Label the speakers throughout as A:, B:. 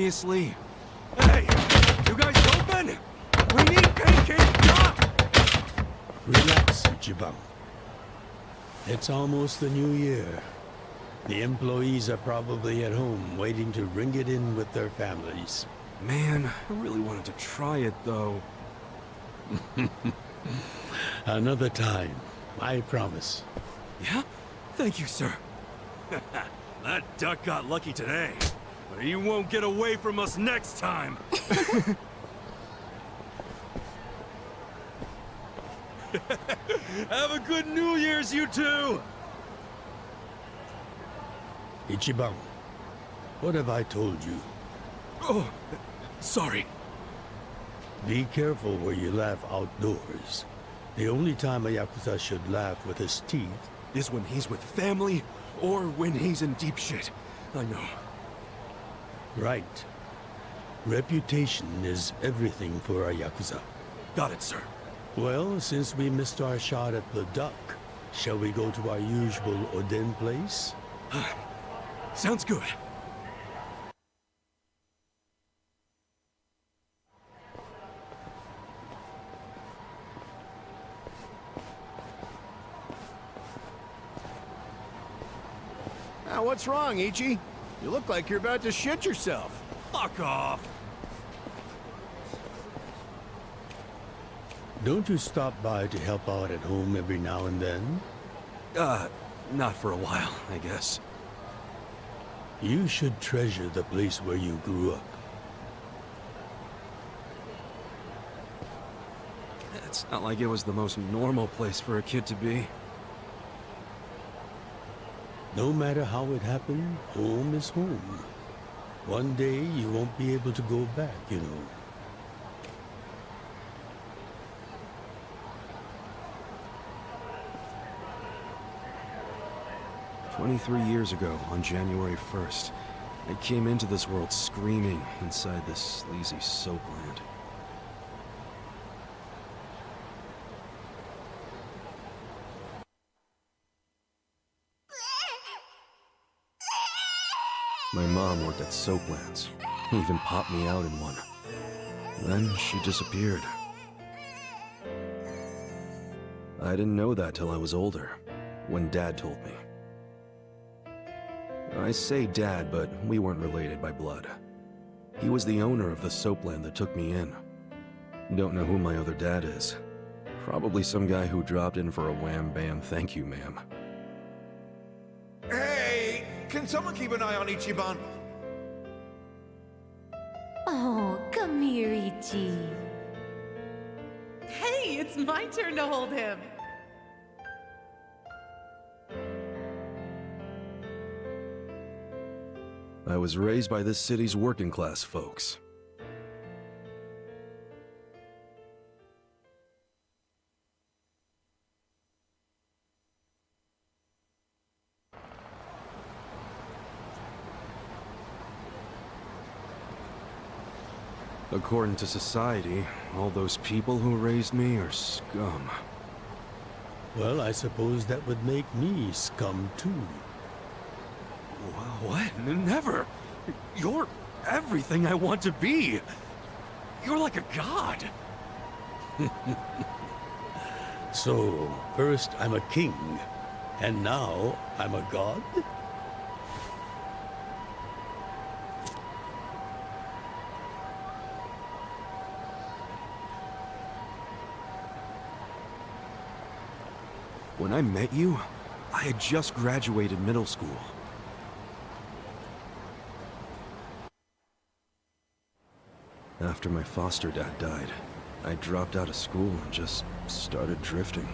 A: Seriously? Hey! You guys open? We need pancake duck!
B: Relax, Ichiban. It's almost the new year. The employees are probably at home waiting to ring it in with their families.
A: Man, I really wanted to try it, though.
B: Another time, I promise.
A: Yeah? Thank you, sir. That duck got lucky today, but he won't get away from us next time. Have a good New Year's, you two!
B: Ichiban, what have I told you?
A: Oh, sorry.
B: Be careful where you laugh outdoors. The only time a Yakuza should laugh with his teeth
A: Is when he's with family, or when he's in deep shit. I know.
B: right. Reputation is everything for a Yakuza.
A: Got it, sir.
B: Well, since we missed our shot at the duck, shall we go to our usual Obtén place?
A: Sounds good.
C: Now, what's wrong, Ichi? You look like you're about to shit yourself.
A: Fuck off!
B: Don't you stop by to help out at home every now and then?
A: Not for a while, I guess.
B: You should treasure the place where you grew up.
A: It's not like it was the most normal place for a kid to be.
B: No matter how it happened, home is home. One day you won't be able to go back, you know.
A: 23 years ago, on January 1st, I came into this world screaming inside this sleazy soapland. My mom worked at Soaplands. Even popped me out in one. Then she disappeared. I didn't know that till I was older, when Dad told me. I say Dad, but we weren't related by blood. He was the owner of the soapland that took me in. Don't know who my other dad is. Probably some guy who dropped in for a wham-bam thank you, ma'am.
D: Hey! Can someone keep an eye on Ichiban?
E: Oh, come here, Ichi.
F: Hey, it's my turn to hold him.
A: I was raised by this city's working class folks. According to society, all those people who raised me are scum.
B: Well, I suppose that would make me scum too.
A: What? Never! You're everything I want to be! You're like a god!
B: So, first I'm a king, and now I'm a god?
A: When I met you, I had just graduated middle school. After my foster dad died, I dropped out of school and just started drifting.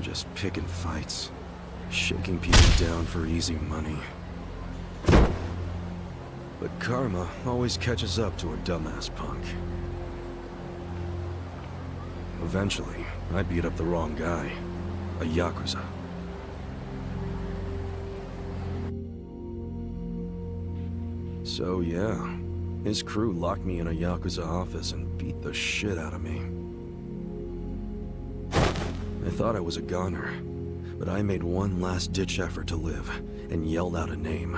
A: Just picking fights, shaking people down for easy money. But karma always catches up to a dumbass punk. Eventually, I beat up the wrong guy, a Yakuza. So yeah, his crew locked me in a Yakuza office and beat the shit out of me. I thought I was a goner, but I made one last-ditch effort to live, and yelled out a name.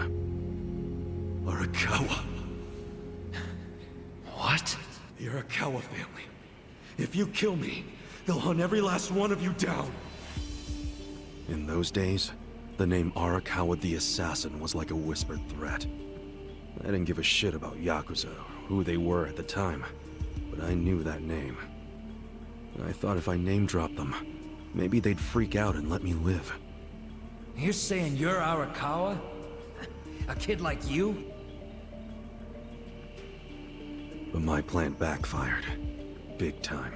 A: Arakawa.
G: What?
D: The Arakawa family. If you kill me, they'll hunt every last one of you down.
A: In those days, the name Arakawa the Assassin was like a whispered threat. I didn't give a shit about Yakuza or who they were at the time, but I knew that name. And I thought if I name-dropped them, maybe they'd freak out and let me live.
G: You're saying you're Arakawa? A kid like you?
A: But my plan backfired. Big time.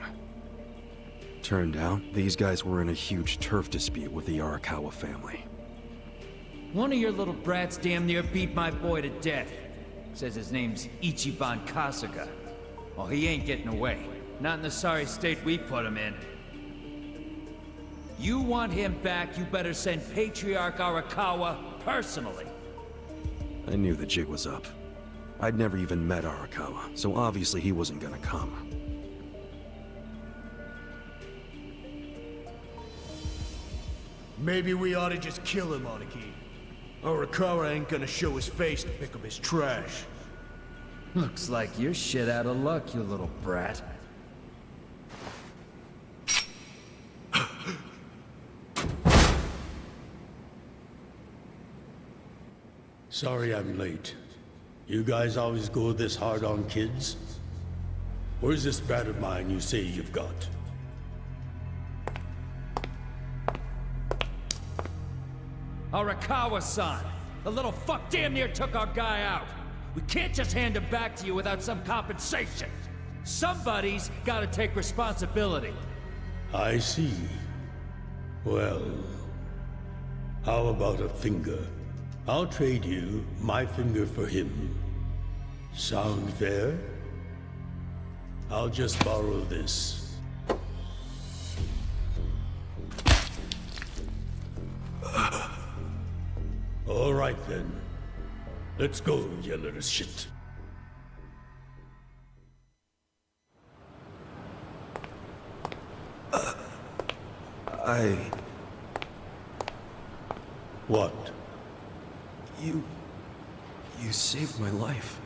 A: Turned out, these guys were in a huge turf dispute with the Arakawa family.
G: One of your little brats damn near beat my boy to death. Says his name's Ichiban Kasuga. Well, he ain't getting away. Not in the sorry state we put him in. You want him back, you better send Patriarch Arakawa personally.
A: I knew the jig was up. I'd never even met Arakawa, so obviously he wasn't gonna come.
C: Maybe we ought to just kill him, Araki. Arakawa ain't gonna show his face to pick up his trash.
G: Looks like you're shit out of luck, you little brat.
B: Sorry I'm late. You guys always go this hard on kids? Where's this brat of mine you say you've got?
G: Arakawa-san! The little fuck damn near took our guy out! We can't just hand him back to you without some compensation! Somebody's gotta take responsibility!
B: I see. Well, how about a finger? I'll trade you my finger for him. Sound fair? I'll just borrow this. All right then. Let's go, you little shit. What?
A: You saved my life.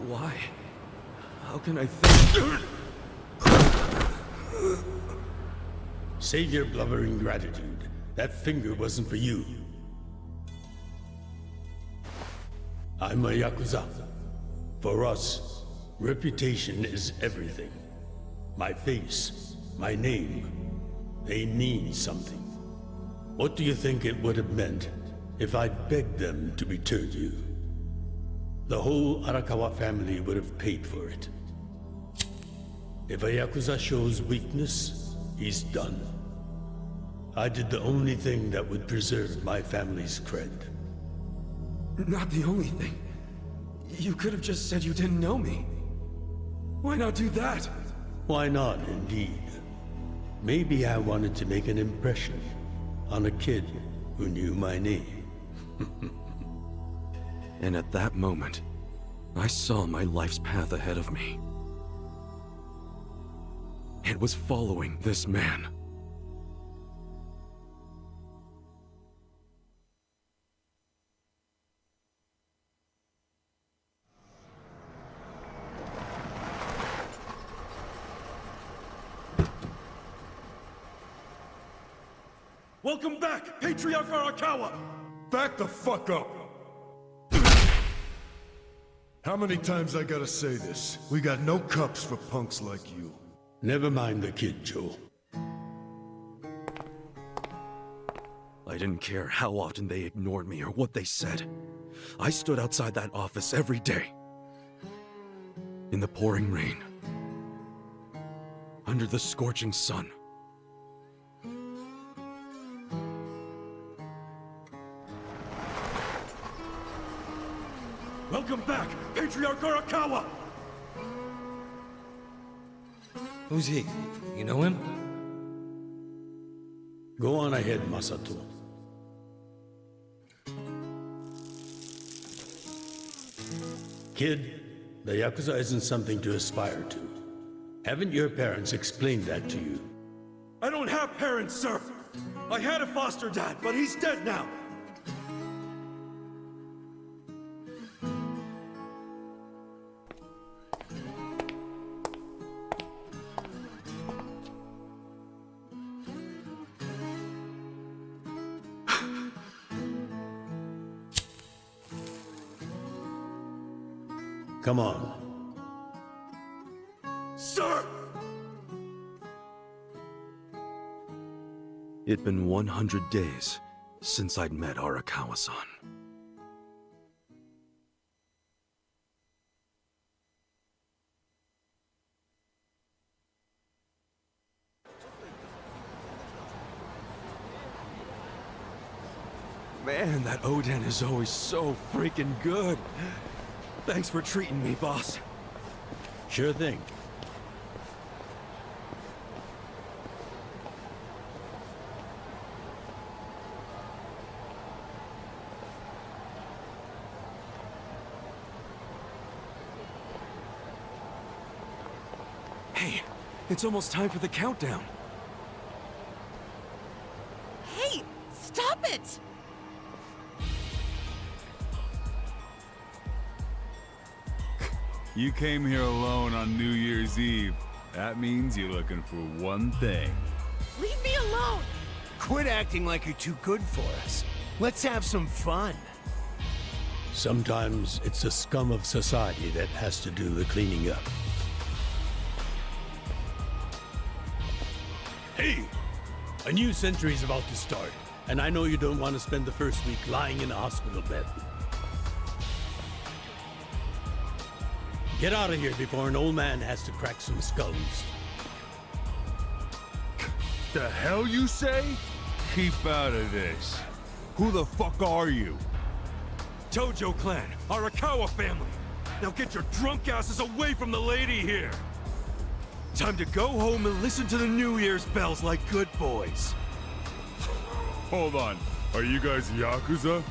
A: Why? How can I thank...
B: Save your blubbering gratitude. That finger wasn't for you. I'm a Yakuza. For us, reputation is everything. My face, my name, they mean something. What do you think it would have meant if I'd begged them to return you? The whole Arakawa family would have paid for it. If a Yakuza shows weakness, he's done. I did the only thing that would preserve my family's cred.
A: Not the only thing. You could have just said you didn't know me. Why not do that?
B: Why not, indeed? Maybe I wanted to make an impression on a kid who knew my name.
A: And at that moment, I saw my life's path ahead of me. It was following this man.
D: Welcome back, Patriarch Arakawa!
C: Back the fuck up! How many times I gotta say this? We got no cups for punks like you.
B: Never mind the kid, Joe.
A: I didn't care how often they ignored me or what they said. I stood outside that office every day. In the pouring rain. Under the scorching sun.
D: Welcome back, Patriarch Arakawa!
H: Who's he? You know him?
B: Go on ahead, Masato. Kid, the Yakuza isn't something to aspire to. Haven't your parents explained that to you?
D: I don't have parents, sir! I had a foster dad, but he's dead now!
B: Come on.
D: Sir!
A: It'd been 100 days since I'd met Arakawa-san. Man, that Oden is always so freaking good. Thanks for treating me, boss.
B: Sure thing.
A: Hey, it's almost time for the countdown.
F: Hey, stop it!
I: You came here alone on New Year's Eve. That means you're looking for one thing.
F: Leave me alone!
C: Quit acting like you're too good for us. Let's have some fun.
B: Sometimes it's the scum of society that has to do the cleaning up. Hey! A new century's about to start, and I know you don't want to spend the first week lying in a hospital bed. Get out of here before an old man has to crack some skulls.
I: The hell you say? Keep out of this. Who the fuck are you?
D: Tojo clan, Arakawa family. Now get your drunk asses away from the lady here. Time to go home and listen to the New Year's bells like good boys.
I: Hold on. Are you guys Yakuza?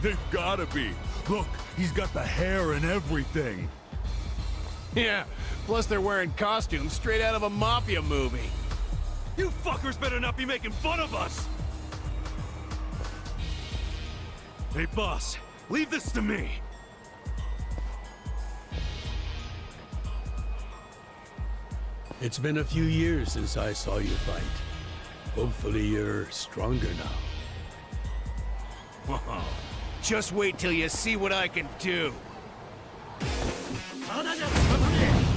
I: They've gotta be. Look, he's got the hair and everything.
C: Yeah, plus they're wearing costumes straight out of a mafia movie.
D: You fuckers better not be making fun of us! Hey boss, leave this to me.
B: It's been a few years since I saw you fight. Hopefully you're stronger now.
C: Whoa. Just wait till you see what I can do.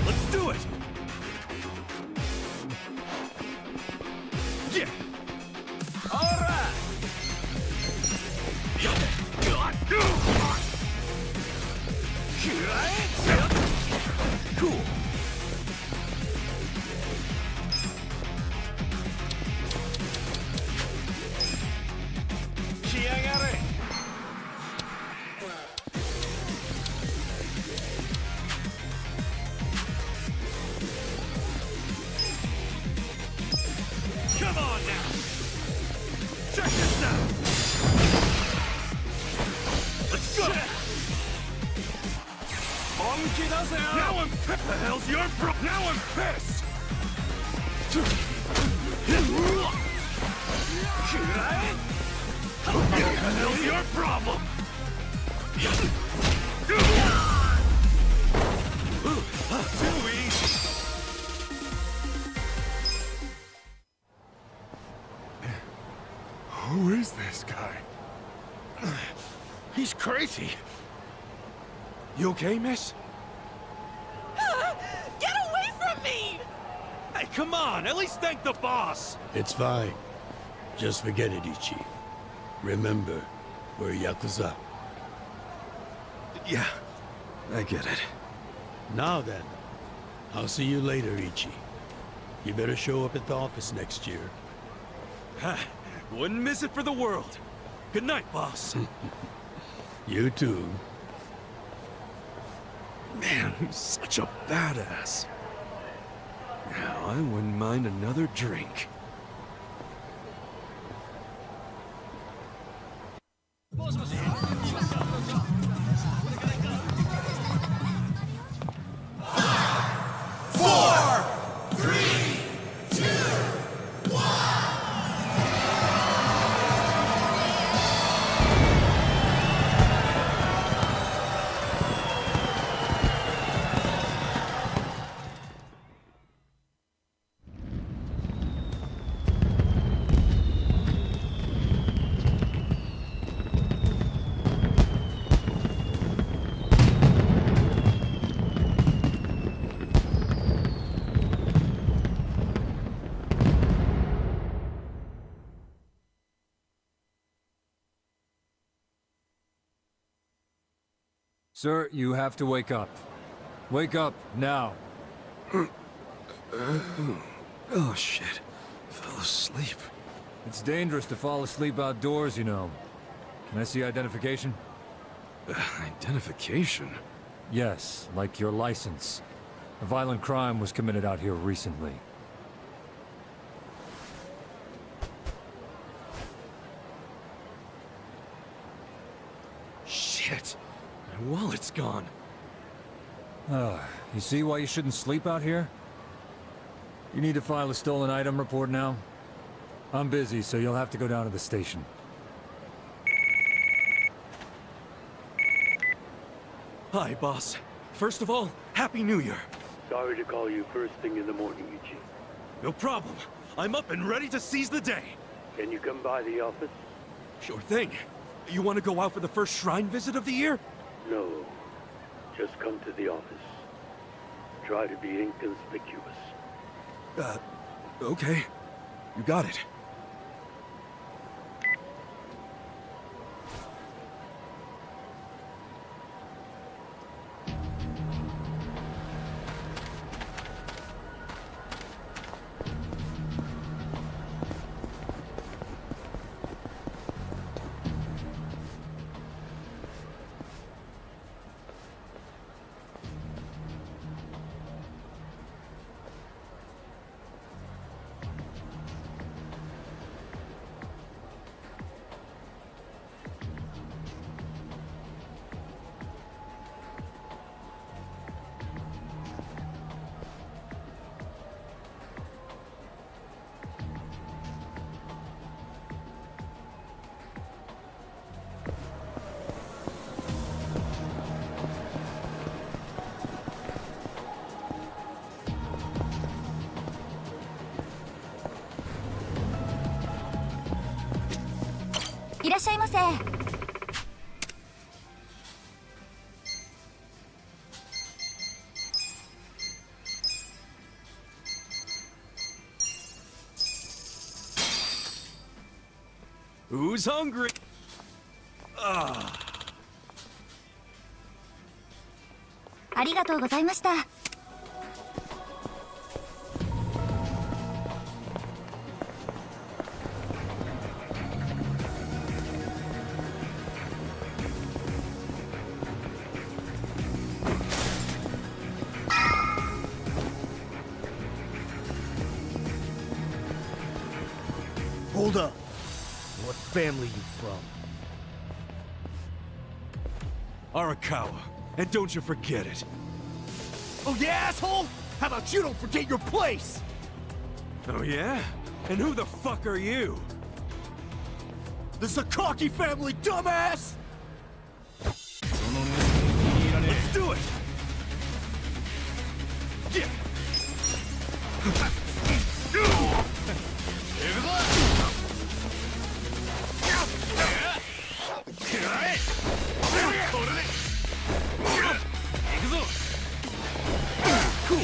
D: Let's do it! Yeah!
C: Alright!
D: Cool. Come on now! Check this out! Let's go! Now I'm pissed! The hell's your problem? Now I'm pissed! What the hell's your problem? Too easy!
I: Who is this guy?
D: He's crazy. You okay, miss?
F: Get away from me!
D: Hey, come on! At least thank the boss!
B: It's fine. Just forget it, Ichi. Remember, we're Yakuza.
A: Yeah, I get it.
B: Now then, I'll see you later, Ichi. You better show up at the office next year.
D: Ha! Wouldn't miss it for the world. Good night, boss.
B: You too.
A: Man, he's such a badass. Now, I wouldn't mind another drink.
H: Sir, you have to wake up. Wake up, now.
A: Oh shit. I fell asleep.
H: It's dangerous to fall asleep outdoors, you know. Can I see identification?
A: Identification?
H: Yes, like your license. A violent crime was committed out here recently.
A: Shit. My wallet's gone.
H: You see why you shouldn't sleep out here? You need to file a stolen item report now? I'm busy, so you'll have to go down to the station.
D: Hi, boss. First of all, Happy New Year.
B: Sorry to call you first thing in the morning, Ichi.
D: No problem. I'm up and ready to seize the day.
B: Can you come by the office?
D: Sure thing. You want to go out for the first shrine visit of the year?
B: No. Just come to the office. Try to be inconspicuous.
A: Okay. You got it.
D: Who's hungry?
E: ありがとうございました。
C: Hold up. What family you from?
D: Arakawa. And don't you forget it.
C: Oh yeah, asshole? How about you don't forget your place?
D: Oh yeah? And who the fuck are you?
C: The Sakaki family, dumbass!
D: Let's do it! Yeah. Cool.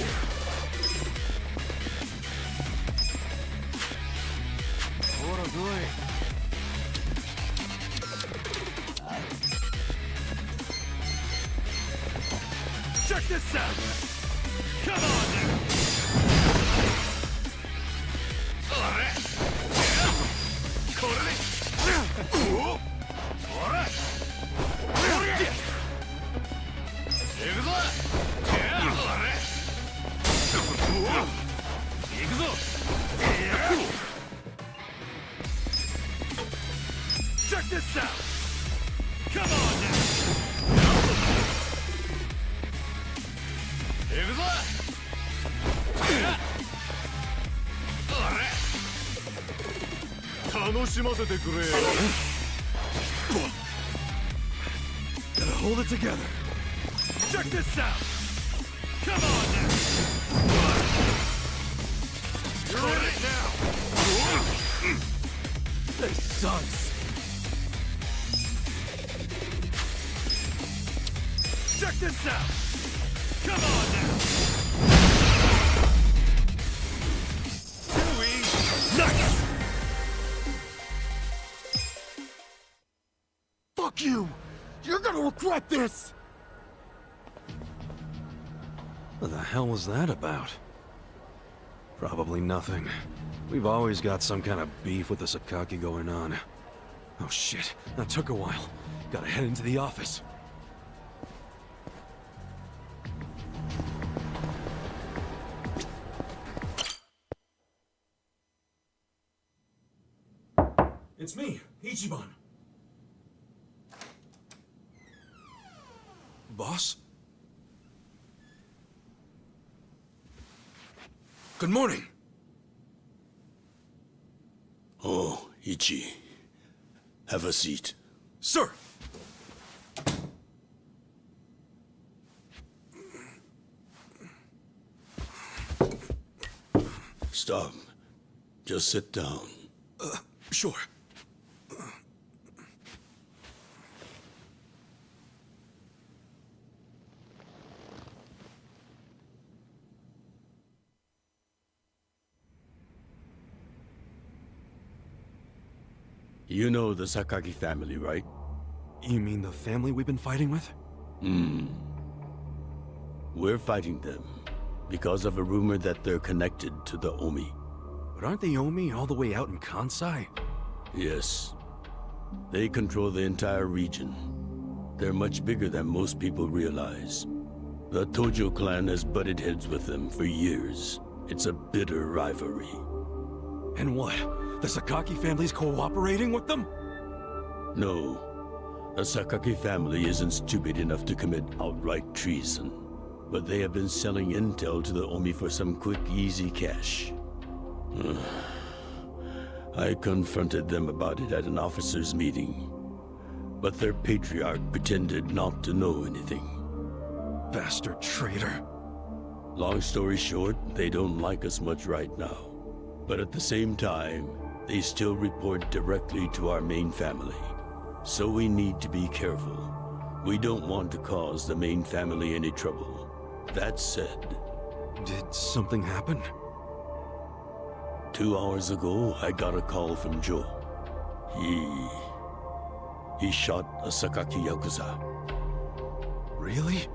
D: Check this out! Come on now! Check this out! Come on now! Gotta hold it together. Check this out! Come on now! You're in it now! This sucks! Check this out! Come on now! Too easy! Nice!
C: Fuck you! You're gonna regret this!
A: What the hell was that about? Probably nothing. We've always got some kind of beef with the Sakaki going on. Oh shit, that took a while. Gotta head into the office. It's me, Ichiban. Boss? Good morning.
B: Oh, Ichi. Have a seat.
A: Sir!
B: Stop. Just sit down.
A: Sure.
B: You know the Sakaki family, right?
A: You mean the family we've been fighting with?
B: We're fighting them because of a rumor that they're connected to the Omi.
A: But aren't the Omi all the way out in Kansai?
B: Yes. They control the entire region. They're much bigger than most people realize. The Tojo clan has butted heads with them for years. It's a bitter rivalry.
A: And what? The Sakaki family's cooperating with them?
B: No. The Sakaki family isn't stupid enough to commit outright treason. But they have been selling intel to the Omi for some quick, easy cash. I confronted them about it at an officers' meeting. But their patriarch pretended not to know anything.
A: Bastard traitor.
B: Long story short, they don't like us much right now. But at the same time, they still report directly to our main family. So we need to be careful. We don't want to cause the main family any trouble. That said...
A: Did something happen?
B: 2 hours ago, I got a call from Joe. He shot a Sakaki Yakuza.
A: Really?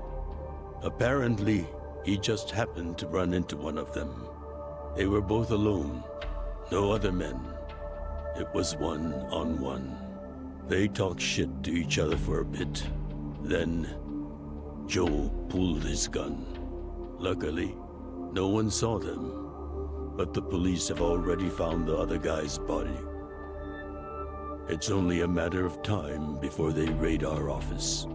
B: Apparently, he just happened to run into one of them. They were both alone. No other men. It was one-on-one. They talked shit to each other for a bit. Then, Joe pulled his gun. Luckily, no one saw them. But the police have already found the other guy's body. It's only a matter of time before they raid our office.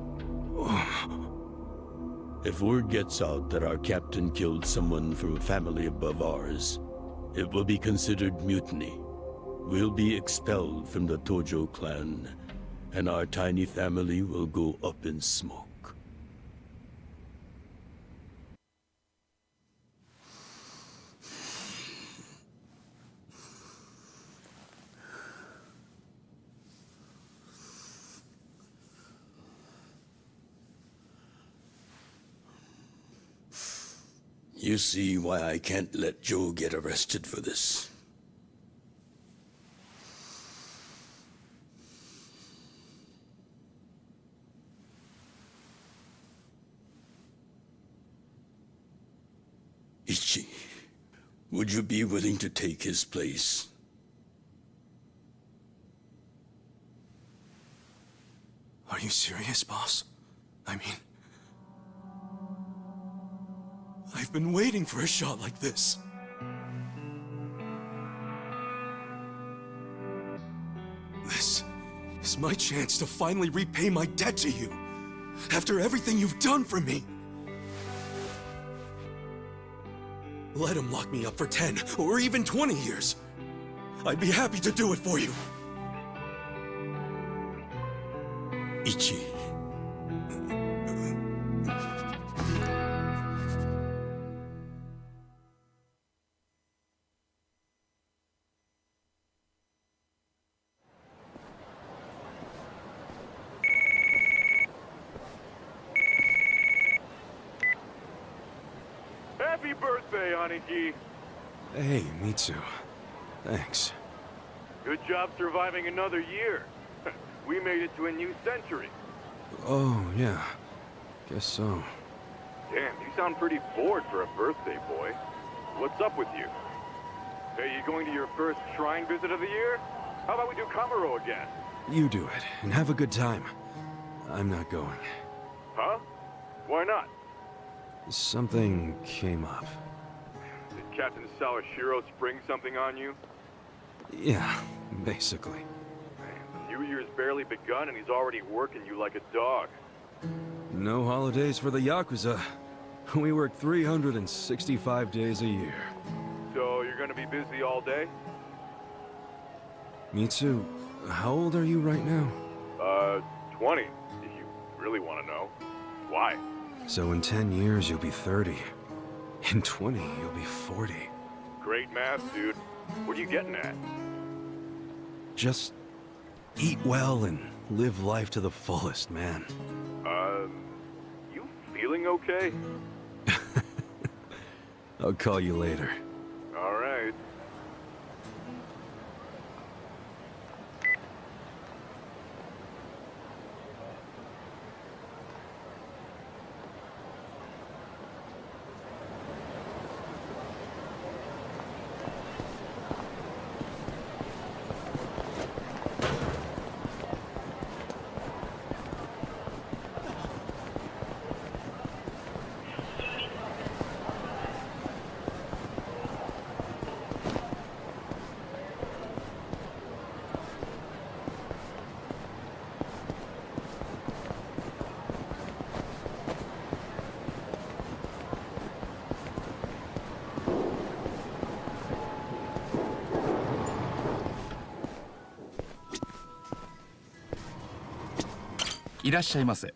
B: If word gets out that our captain killed someone from a family above ours, it will be considered mutiny. We'll be expelled from the Tojo clan, and our tiny family will go up in smoke. You see why I can't let Joe get arrested for this. Ichi, would you be willing to take his place?
A: Are you serious, boss? I mean... I've been waiting for a shot like this. This is my chance to finally repay my debt to you. After everything you've done for me. Let him lock me up for 10 or even 20 years. I'd be happy to do it for you.
B: Ichi.
I: Happy birthday, Aniki.
A: Hey, Mitsu. Thanks.
I: Good job surviving another year. We made it to a new century.
A: Oh, yeah. Guess so.
J: Damn, you sound pretty bored for a birthday boy. What's up with you? Hey, you going to your first shrine visit of the year? How about we do Kamaro again?
A: You do it, and have a good time. I'm not going.
J: Huh? Why not?
A: Something came up.
J: Did Captain Sawashiro spring something on you?
A: Yeah, basically.
J: Man, the New Year's barely begun and he's already working you like a dog.
A: No holidays for the Yakuza. We work 365 days a year.
J: So you're gonna be busy all day?
A: Mitsu, how old are you right now?
J: 20, if you really want to know. Why?
A: So in 10 years, you'll be 30. In 20, you'll be 40.
J: Great math, dude. What are you getting at?
A: Just eat well and live life to the fullest, man.
J: You feeling okay?
A: I'll call you later.
J: All right.
K: いらっしゃいませ。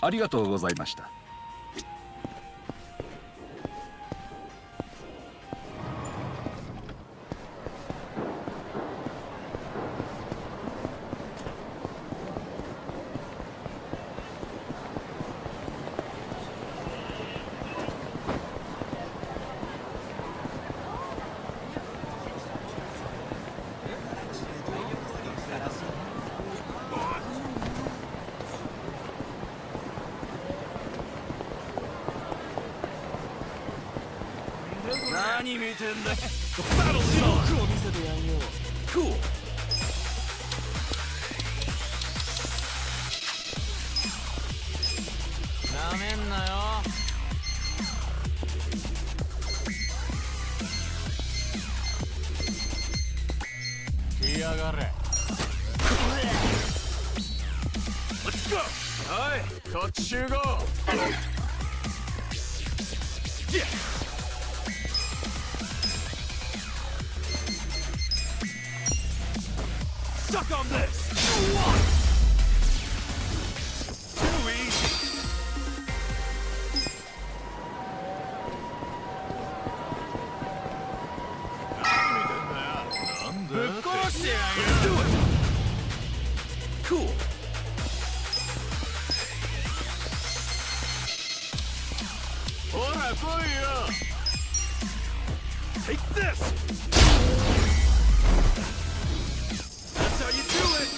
K: ありがとうございました。
D: 何見てんだ The battle's on! Cool!
G: なめんなよ。来やがれ。
D: Let's go!
G: おい、こっち集合。
D: Yeah! Suck on this! Too easy! Let's do it! Cool! Take this! That's how you do it!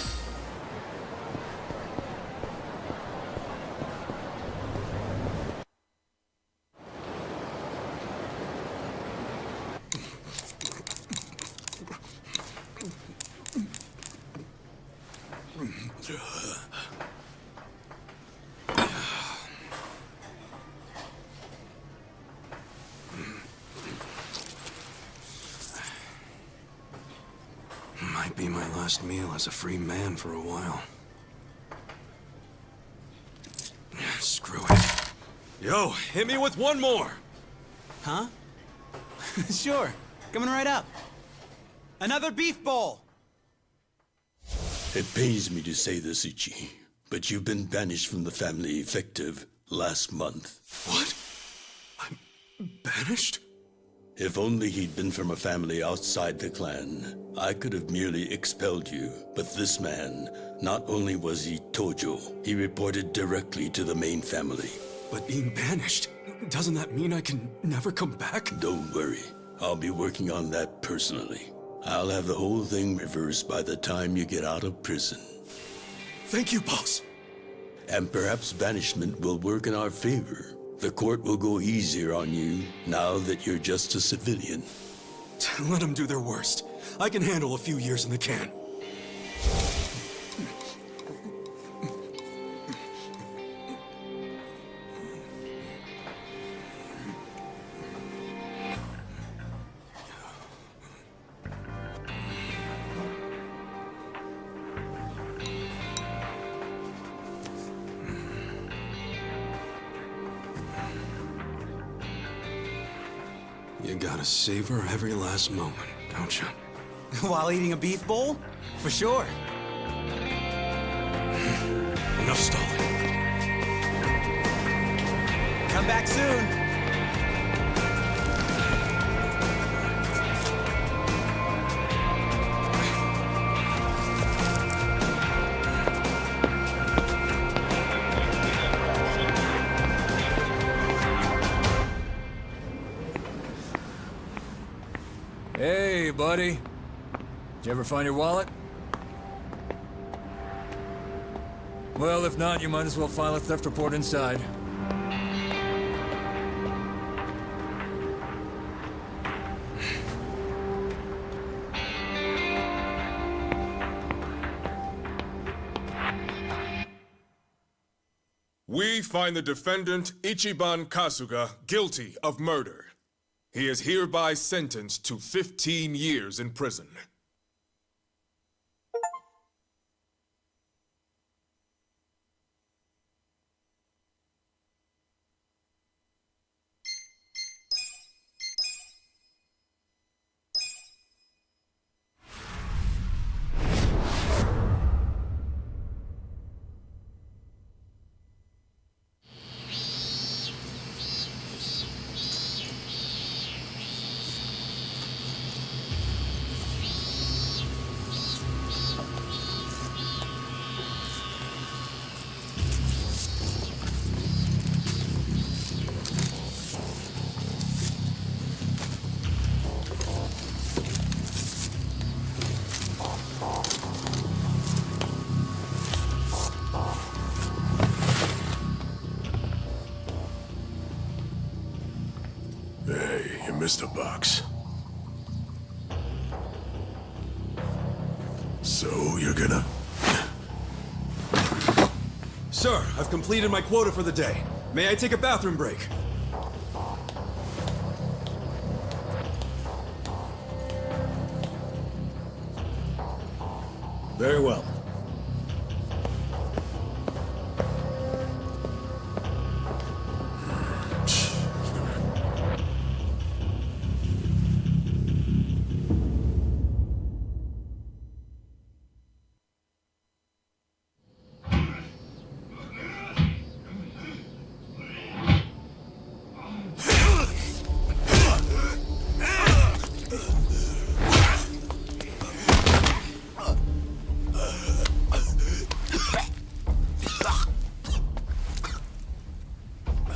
A: Might be my last meal as a free man for a while. Screw it.
D: Yo, hit me with one more!
L: Huh? Sure. Coming right up. Another beef bowl!
B: It pains me to say this, Ichi, but you've been banished from the family effective last month.
A: What? I'm banished?
B: If only he'd been from a family outside the clan, I could have merely expelled you. But this man, not only was he Tojo, he reported directly to the main family.
A: But being banished, doesn't that mean I can never come back?
B: Don't worry, I'll be working on that personally. I'll have the whole thing reversed by the time you get out of prison.
A: Thank you, boss.
B: And perhaps banishment will work in our favor. The court will go easier on you now that you're just a civilian.
A: Let them do their worst. I can handle a few years in the can. You gotta savor every last moment, don't you?
L: While eating a beef bowl? For sure.
A: Enough stalling.
L: Come back soon.
H: Hey, buddy. Did you ever find your wallet? Well, if not, you might as well file a theft report inside.
I: We find the defendant, Ichiban Kasuga, guilty of murder. He is hereby sentenced to 15 years in prison.
C: missed a box. So, you're gonna...
M: Sir, I've completed my quota for the day. May I take a bathroom break?
C: Very well.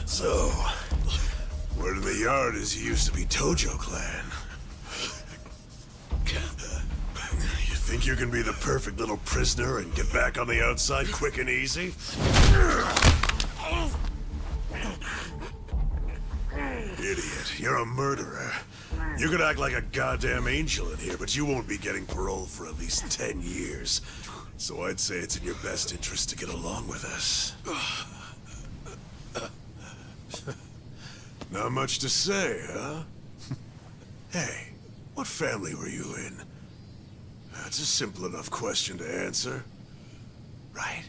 C: So, word in the yard is you used to be Tojo Clan. You think you can be the perfect little prisoner and get back on the outside quick and easy? Idiot, you're a murderer. You could act like a goddamn angel in here, but you won't be getting parole for at least 10 years. So I'd say it's in your best interest to get along with us. Not much to say, huh? Hey, what family were you in? That's a simple enough question to answer. Right?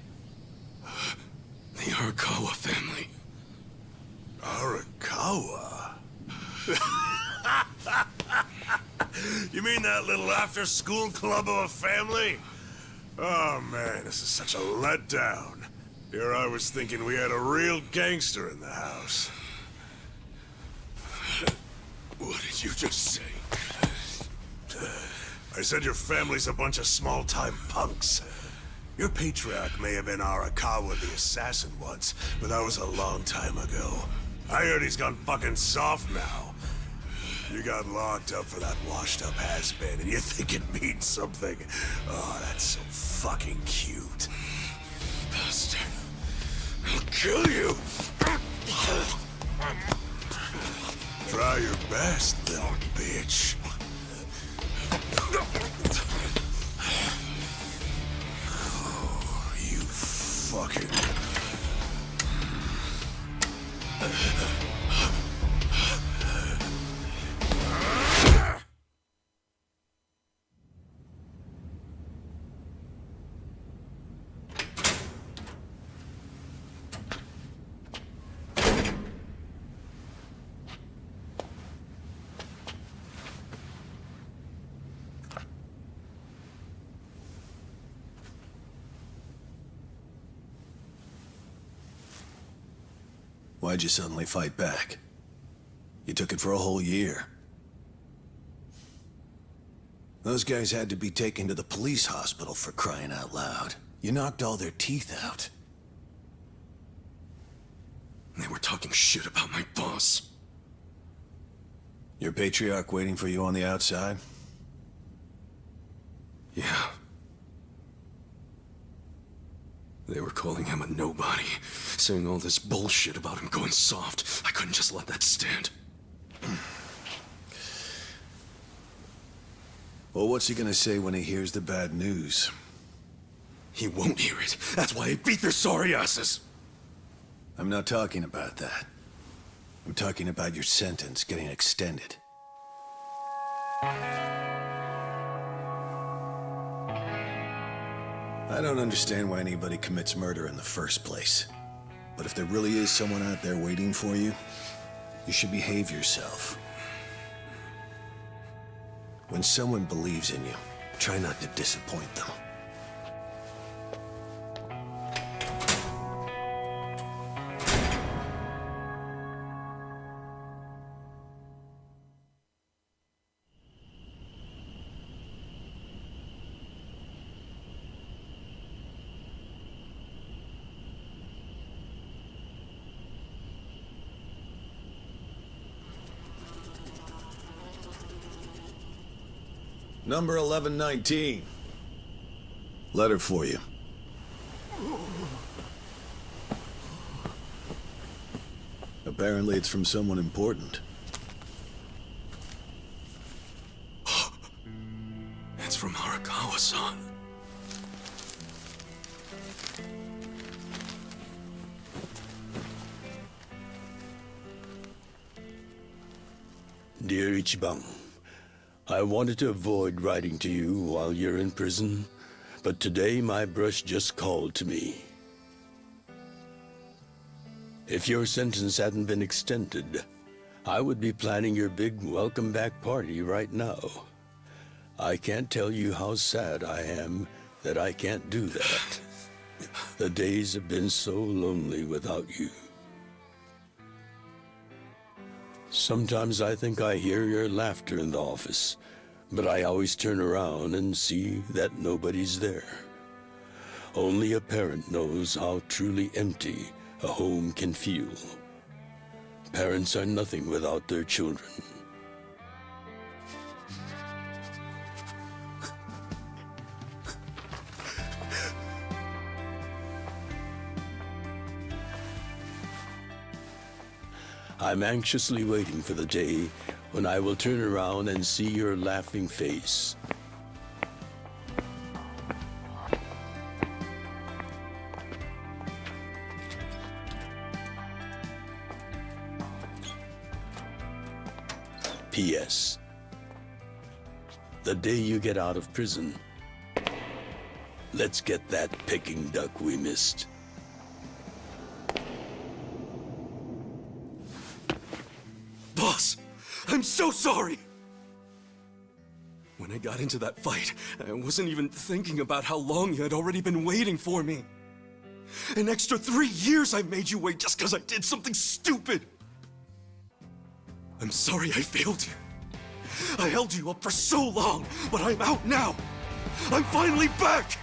D: The Arakawa family.
C: Arakawa? You mean that little after-school club of a family? Oh man, this is such a letdown. Here I was thinking we had a real gangster in the house.
D: What did you just say?
C: I said your family's a bunch of small-time punks. Your patriarch may have been Arakawa the assassin once, but that was a long time ago. I heard he's gone fucking soft now. You got locked up for that washed-up has-been, and you think it means something. Oh, that's so fucking cute.
D: Bastard. I'll kill you!
C: Try your best, little bitch. Oh, you fucking... Why'd you suddenly fight back? You took it for a whole year. Those guys had to be taken to the police hospital for crying out loud. You knocked all their teeth out.
D: They were talking shit about my boss.
C: Your patriarch waiting for you on the outside?
D: Yeah. They were calling him a nobody, saying all this bullshit about him going soft. I couldn't just let that stand.
C: Well, what's he gonna say when he hears the bad news?
D: He won't hear it. That's why I beat their sorry asses.
C: I'm not talking about that. I'm talking about your sentence getting extended. I don't understand why anybody commits murder in the first place. But if there really is someone out there waiting for you, you should behave yourself. When someone believes in you, try not to disappoint them. Number 1119. Letter for you. Apparently it's from someone important.
B: Dear Ichiban, I wanted to avoid writing to you while you're in prison, but today my brush just called to me. If your sentence hadn't been extended, I would be planning your big welcome back party right now. I can't tell you how sad I am that I can't do that. The days have been so lonely without you. Sometimes I think I hear your laughter in the office, but I always turn around and see that nobody's there. Only a parent knows how truly empty a home can feel. Parents are nothing without their children. I'm anxiously waiting for the day when I will turn around and see your laughing face. P.S. The day you get out of prison, let's get that Peking duck we missed.
A: Boss, I'm so sorry! When I got into that fight, I wasn't even thinking about how long you had already been waiting for me. An extra 3 years I made you wait just because I did something stupid! I'm sorry I failed you. I held you up for so long, but I'm out now! I'm finally back!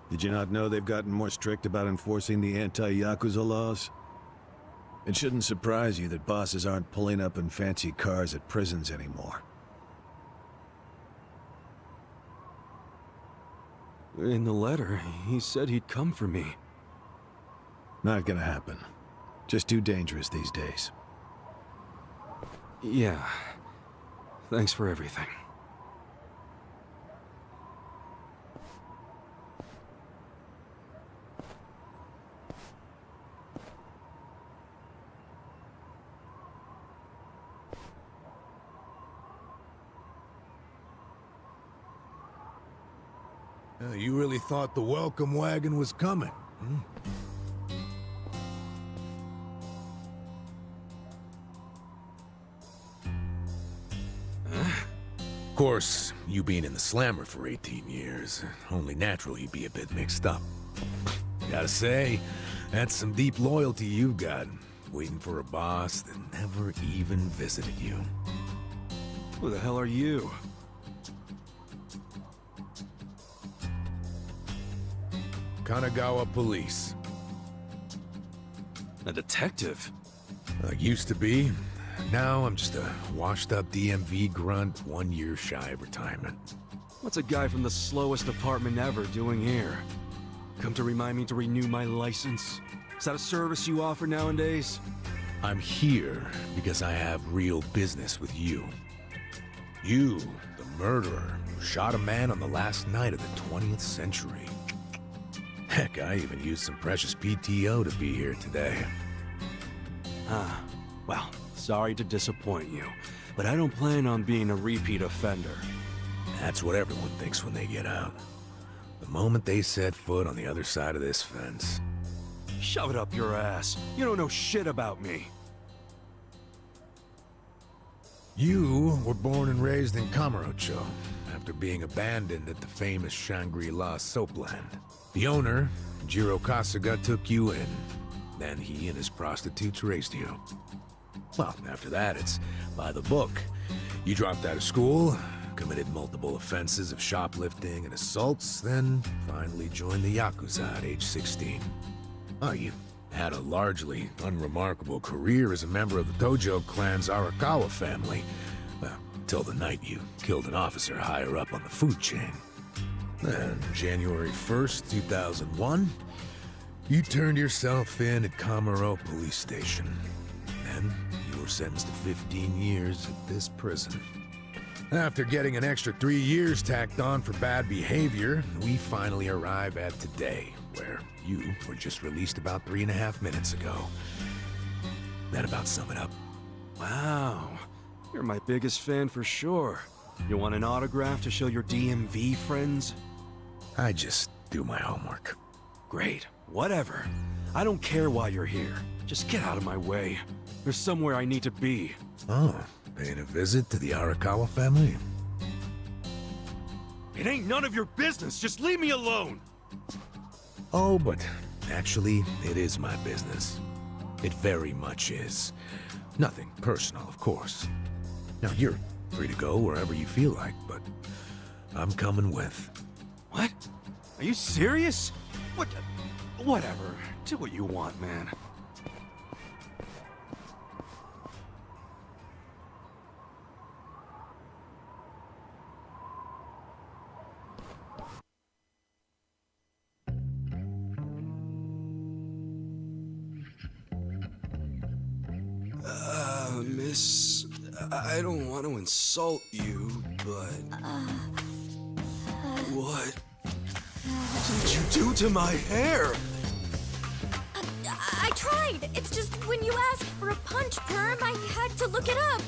N: Did you not know they've gotten more strict about enforcing the anti-Yakuza laws? It shouldn't surprise you that bosses aren't pulling up in fancy cars at prisons anymore.
A: In the letter, he said he'd come for me.
N: Not gonna happen. Just too dangerous these days.
A: Yeah. Thanks for everything.
O: You really thought the welcome wagon was coming, hmm? Of course, you being in the slammer for 18 years, only natural you'd be a bit mixed up. Gotta say, that's some deep loyalty you've got, waiting for a boss that never even visited you.
A: Who the hell are you?
O: Kanagawa Police.
A: A detective?
O: Used to be. Now I'm just a washed-up DMV grunt 1 year shy of retirement.
A: What's a guy from the slowest department ever doing here? Come to remind me to renew my license? Is that a service you offer nowadays?
O: I'm here because I have real business with you. You, the murderer, who shot a man on the last night of the 20th century. Heck, I even used some precious PTO to be here today.
A: Well, sorry to disappoint you, but I don't plan on being a repeat offender.
O: That's what everyone thinks when they get out. The moment they set foot on the other side of this fence.
A: Shove it up your ass. You don't know shit about me.
O: You were born and raised in Kamurocho, after being abandoned at the famous Shangri-La soapland. The owner, Jiro Kasuga, took you in. Then he and his prostitutes raised you. Well, after that, it's by the book. You dropped out of school, committed multiple offenses of shoplifting and assaults, then finally joined the Yakuza at age 16. Oh, you Had a largely unremarkable career as a member of the Tojo clan's Arakawa family. Well, till the night you killed an officer higher up on the food chain. Then, January 1st, 2001, you turned yourself in at Kamaro Police Station. Then, you were sentenced to 15 years at this prison. After getting an extra 3 years tacked on for bad behavior, we finally arrive at today, where you were just released about 3.5 minutes ago. That about sum it up.
A: Wow. You're my biggest fan for sure. You want an autograph to show your DMV friends?
O: I just do my homework.
A: Great. Whatever. I don't care why you're here. Just get out of my way. There's somewhere I need to be.
O: Oh, paying a visit to the Arakawa family?
D: It ain't none of your business. Just leave me alone.
O: Oh, but actually, it is my business. It very much is. Nothing personal, of course. Now, you're free to go wherever you feel like, but I'm coming with.
A: What? Are you serious? What? Whatever. Do what you want, man. Miss, I don't want to insult you, but... What did you do to my hair?
E: I tried. It's just when you asked for a punch perm, I had to look it up.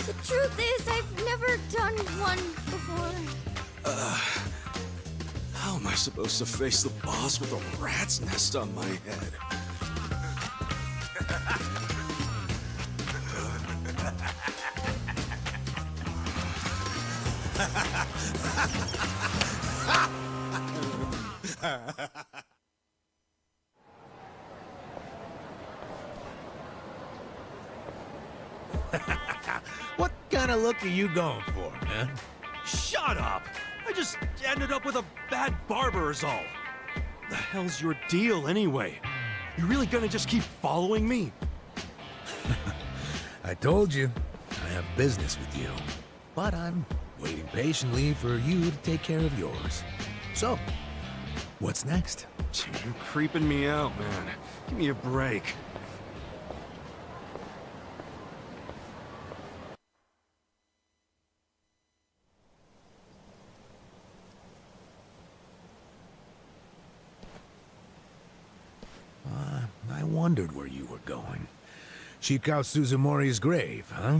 E: The truth is, I've never done one before.
A: How am I supposed to face the boss with a rat's nest on my head?
O: What kind of look are you going for, man?
D: Shut up! I just ended up with a bad barber is all.
A: The hell's your deal anyway? You really gonna just keep following me?
O: I told you, I have business with you. But I'm waiting patiently for you to take care of yours. So, what's next?
A: You're creeping me out, man. Give me a break.
O: I wondered where you were going. Shikao Suzumori's grave, huh?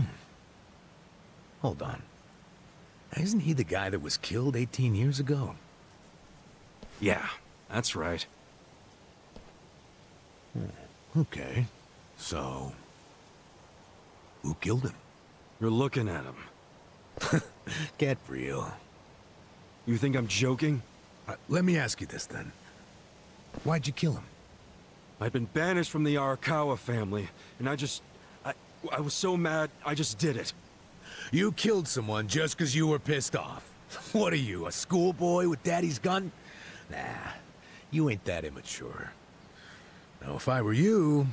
O: Hold on. Isn't he the guy that was killed 18 years ago?
A: Yeah, that's right.
O: Okay. So, who killed him?
A: You're looking at him.
O: Get real.
A: You think I'm joking?
O: Let me ask you this then. Why'd you kill him?
A: I'd been banished from the Arakawa family, and I was so mad, I just did it.
O: You killed someone just because you were pissed off. What are you, a schoolboy with daddy's gun? Nah, you ain't that immature. Now, if I were you,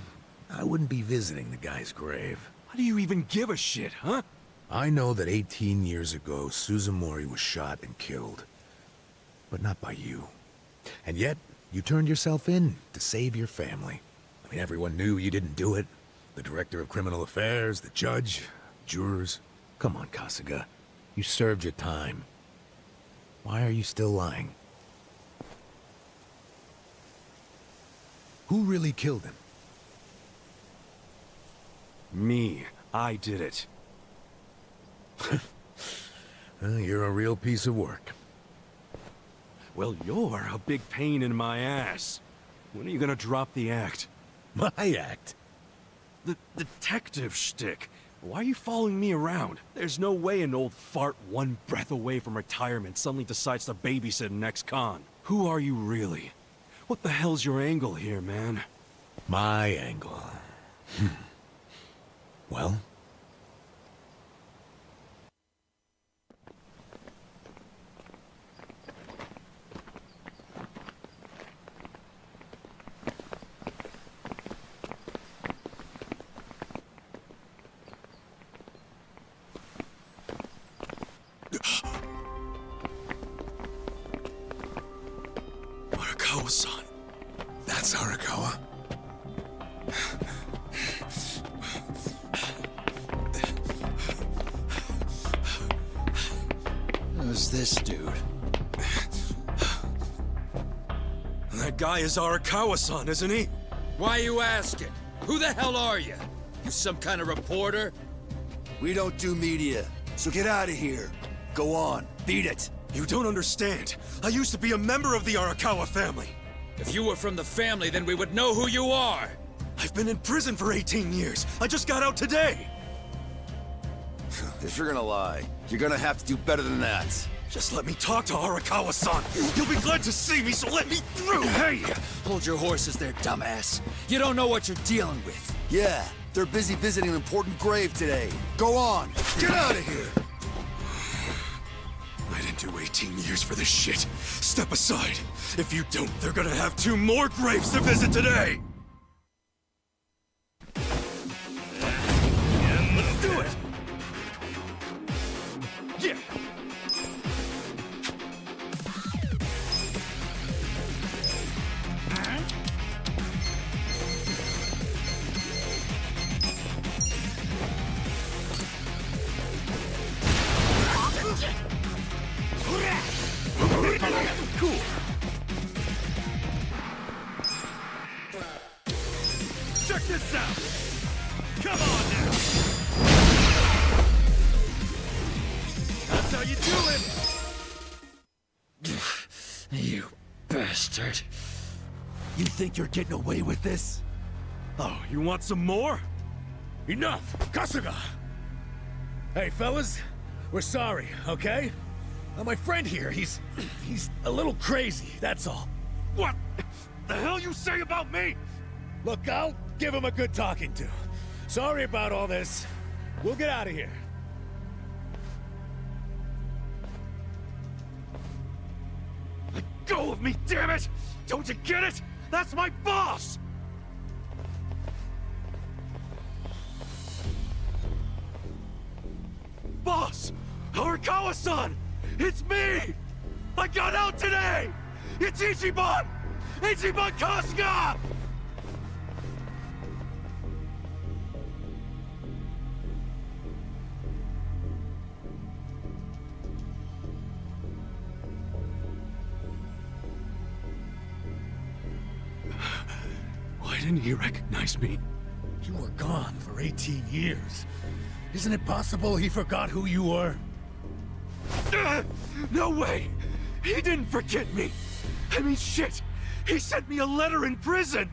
O: I wouldn't be visiting the guy's grave.
A: How do you even give a shit, huh?
O: I know that 18 years ago, Suzumori was shot and killed. But not by you. And yet, you turned yourself in to save your family. I mean, everyone knew you didn't do it. The director of criminal affairs, the judge, jurors. Come on, Kasuga. You served your time. Why are you still lying? Who really killed him?
A: Me. I did it.
O: You're a real piece of work.
A: Well, you're a big pain in my ass. When are you gonna drop the act?
O: My act?
A: The detective shtick. Why are you following me around? There's no way an old fart one breath away from retirement suddenly decides to babysit an ex-con. Who are you really? What the hell's your angle here, man?
O: My angle. Well?
C: Arakawa-san. That's Arakawa?
L: Who's this dude?
D: That guy is Arakawa-san, isn't he?
G: Why are you asking? Who the hell are you? You some kind of reporter?
P: We don't do media, so get out of here. Go on, beat it.
D: You don't understand. I used to be a member of the Arakawa family.
G: If you were from the family, then we would know who you are.
D: I've been in prison for 18 years. I just got out today.
P: If you're gonna lie, you're gonna have to do better than that.
D: Just let me talk to Arakawa-san. He'll be glad to see me, so let me through.
P: Hey! Hold your horses there, dumbass. You don't know what you're dealing with. Yeah, they're busy visiting an important grave today. Go on, get out of here!
D: I didn't do 18 years for this shit. Step aside. If you don't, they're gonna have 2 more graves to visit today. Let's do it. Yeah. Cool. Check this out. Come on now. That's how you do it.
P: You bastard. You think you're getting away with this?
D: Oh, you want some more?
I: Enough! Kasuga! Hey, fellas, we're sorry, okay? My friend here, he's a little crazy, that's all.
D: What the hell you say about me?
I: Look, I'll give him a good talking to. Sorry about all this. We'll get out of here.
D: Let go of me, damn it! Don't you get it? That's my boss! Boss! Arakawa-san! It's me! I got out today! It's Ichiban! Ichiban Kasuga! Why didn't he recognize me?
I: You were gone for 18 years. Isn't it possible he forgot who you were?
D: No way! He didn't forget me! I mean, shit! He sent me a letter in prison!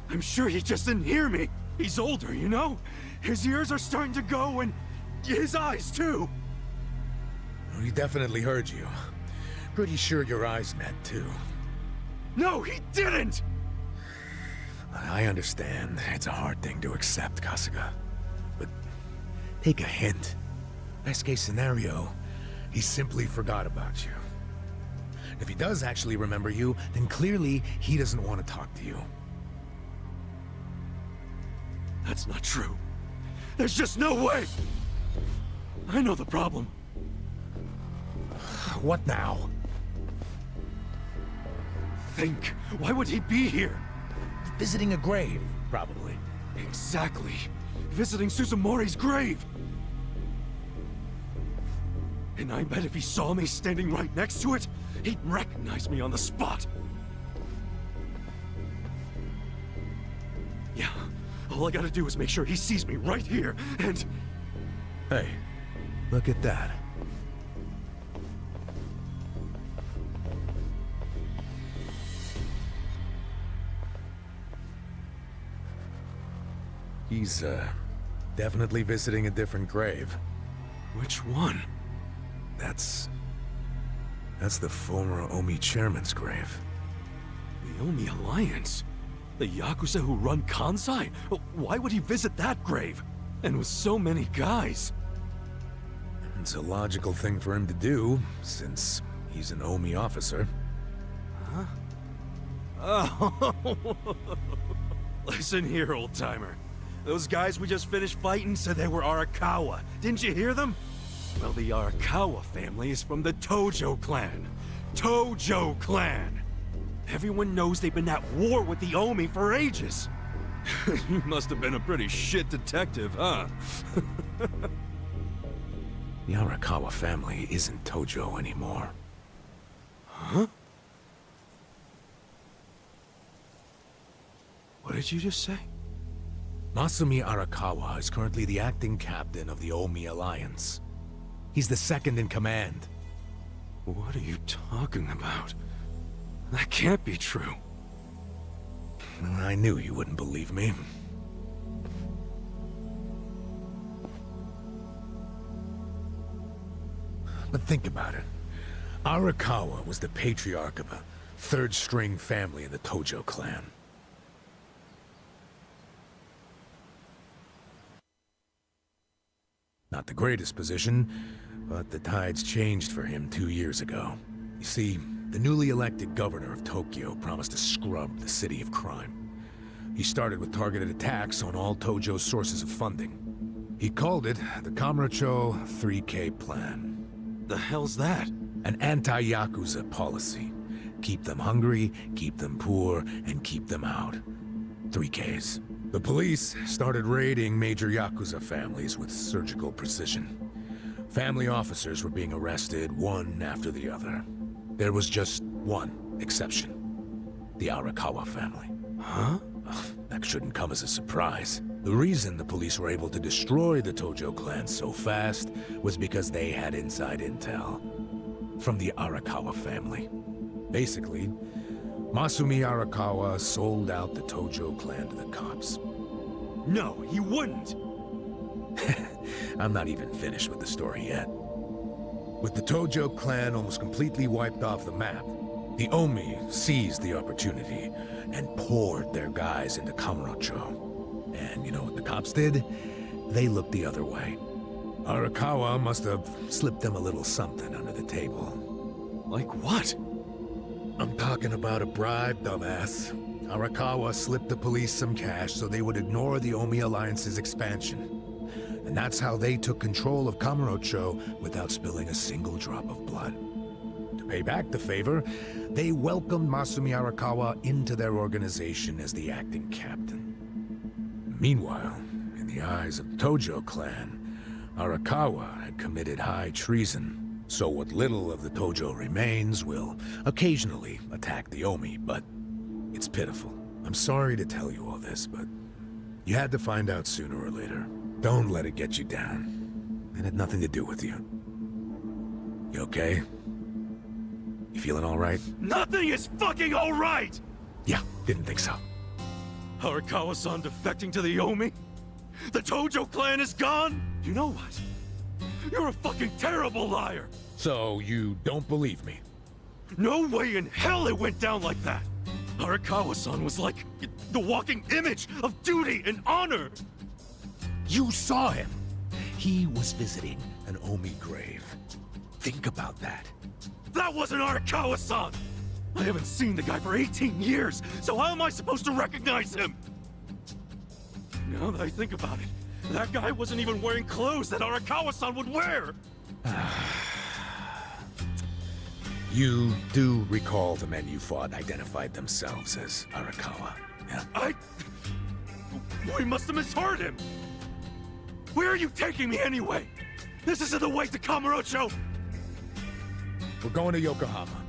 D: I'm sure he just didn't hear me. He's older, you know? His ears are starting to go, and his eyes, too.
I: He definitely heard you. Pretty sure your eyes met, too.
D: No, he didn't!
I: I understand. It's a hard thing to accept, Kasuga. But take a hint. Best case scenario, he simply forgot about you. If he does actually remember you, then clearly he doesn't want to talk to you.
D: That's not true. There's just no way! I know the problem.
I: What now?
D: Think. Why would he be here?
I: Visiting a grave, probably.
D: Exactly. Visiting Suzumori's grave. And I bet if he saw me standing right next to it, he'd recognize me on the spot. Yeah, all I gotta do is make sure he sees me right here, and...
I: Hey, look at that. He's, definitely visiting a different grave.
D: Which one?
I: That's the former Omi chairman's grave.
D: The Omi Alliance? The Yakuza who run Kansai? Why would he visit that grave? And with so many guys?
I: It's a logical thing for him to do, since he's an Omi officer.
D: Huh? Oh. Listen here, old-timer. Those guys we just finished fighting said they were Arakawa. Didn't you hear them? Well, the Arakawa family is from the Tojo clan. Tojo clan! Everyone knows they've been at war with the Omi for ages. You must have been a pretty shit detective, huh?
O: The Arakawa family isn't Tojo anymore.
D: Huh? What did you just say?
O: Masumi Arakawa is currently the acting captain of the Omi Alliance. He's the second in command.
D: What are you talking about? That can't be true.
O: I knew you wouldn't believe me. But think about it. Arakawa was the patriarch of a third-string family in the Tojo clan. Not the greatest position, but the tides changed for him 2 years ago. You see, the newly elected governor of Tokyo promised to scrub the city of crime. He started with targeted attacks on all Tojo's sources of funding. He called it the Kamurocho 3K Plan.
D: The hell's that?
O: An anti-Yakuza policy. Keep them hungry, keep them poor, and keep them out. 3Ks. The police started raiding major Yakuza families with surgical precision. Family officers were being arrested one after the other. There was just one exception. The Arakawa family.
D: Huh?
O: That shouldn't come as a surprise. The reason the police were able to destroy the Tojo clan so fast was because they had inside intel from the Arakawa family. Basically, Masumi Arakawa sold out the Tojo clan to the cops.
D: No, he wouldn't!
O: I'm not even finished with the story yet. With the Tojo clan almost completely wiped off the map, the Omi seized the opportunity and poured their guys into Kamurocho. And you know what the cops did? They looked the other way. Arakawa must have slipped them a little something under the table.
D: Like what?
O: I'm talking about a bribe, dumbass. Arakawa slipped the police some cash so they would ignore the Omi Alliance's expansion. And that's how they took control of Kamurocho without spilling a single drop of blood. To pay back the favor, they welcomed Masumi Arakawa into their organization as the acting captain. Meanwhile, in the eyes of the Tojo clan, Arakawa had committed high treason. So what little of the Tojo remains will occasionally attack the Omi, but it's pitiful. I'm sorry to tell you all this, but you had to find out sooner or later. Don't let it get you down. It had nothing to do with you. You okay? You feeling all right?
D: Nothing is fucking all right!
O: Yeah, didn't think so.
D: Arakawa-san defecting to the Omi? The Tojo clan is gone? You know what? You're a fucking terrible liar!
O: So, you don't believe me?
D: No way in hell it went down like that! Arakawa-san was like the walking image of duty and honor!
O: You saw him! He was visiting an Omi grave. Think about that.
D: That wasn't Arakawa-san! I haven't seen the guy for 18 years, so how am I supposed to recognize him? Now that I think about it, that guy wasn't even wearing clothes that Arakawa-san would wear!
O: You do recall the men you fought identified themselves as Arakawa, yeah?
D: We must have misheard him! Where are you taking me anyway? This isn't the way to Kamurocho!
O: We're going to Yokohama.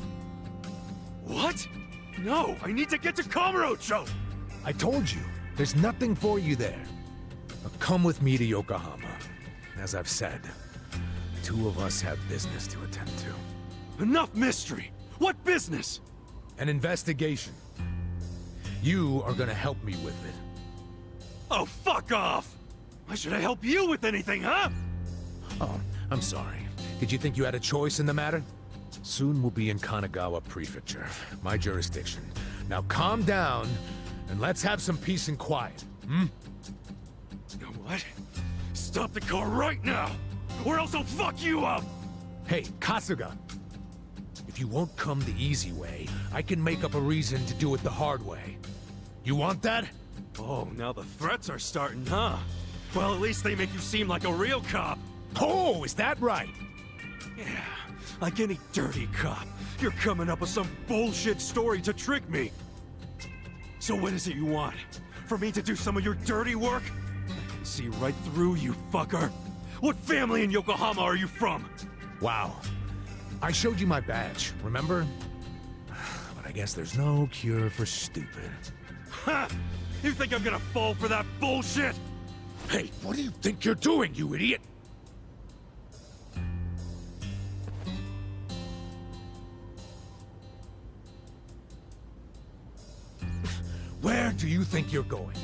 D: What? No, I need to get to Kamurocho!
O: I told you, there's nothing for you there. But come with me to Yokohama. As I've said, the two of us have business to attend to.
D: Enough mystery! What business?
O: An investigation. You are gonna help me with it.
D: Oh, fuck off! Why should I help you with anything, huh?
O: Oh, I'm sorry. Did you think you had a choice in the matter? Soon we'll be in Kanagawa Prefecture, my jurisdiction. Now calm down, and let's have some peace and quiet, hmm?
D: You know what? Stop the car right now, or else I'll fuck you up!
O: Hey, Kasuga! If you won't come the easy way, I can make up a reason to do it the hard way. You want that?
D: Oh, now the threats are starting, huh? Well, at least they make you seem like a real cop.
O: Oh, is that right?
D: Yeah, like any dirty cop. You're coming up with some bullshit story to trick me. So what is it you want? For me to do some of your dirty work? I can see right through you, fucker. What family in Yokohama are you from?
O: Wow. I showed you my badge, remember? But I guess there's no cure for stupid.
D: Ha! You think I'm gonna fall for that bullshit?
O: Hey, what do you think you're doing, you idiot? Where do you think you're going?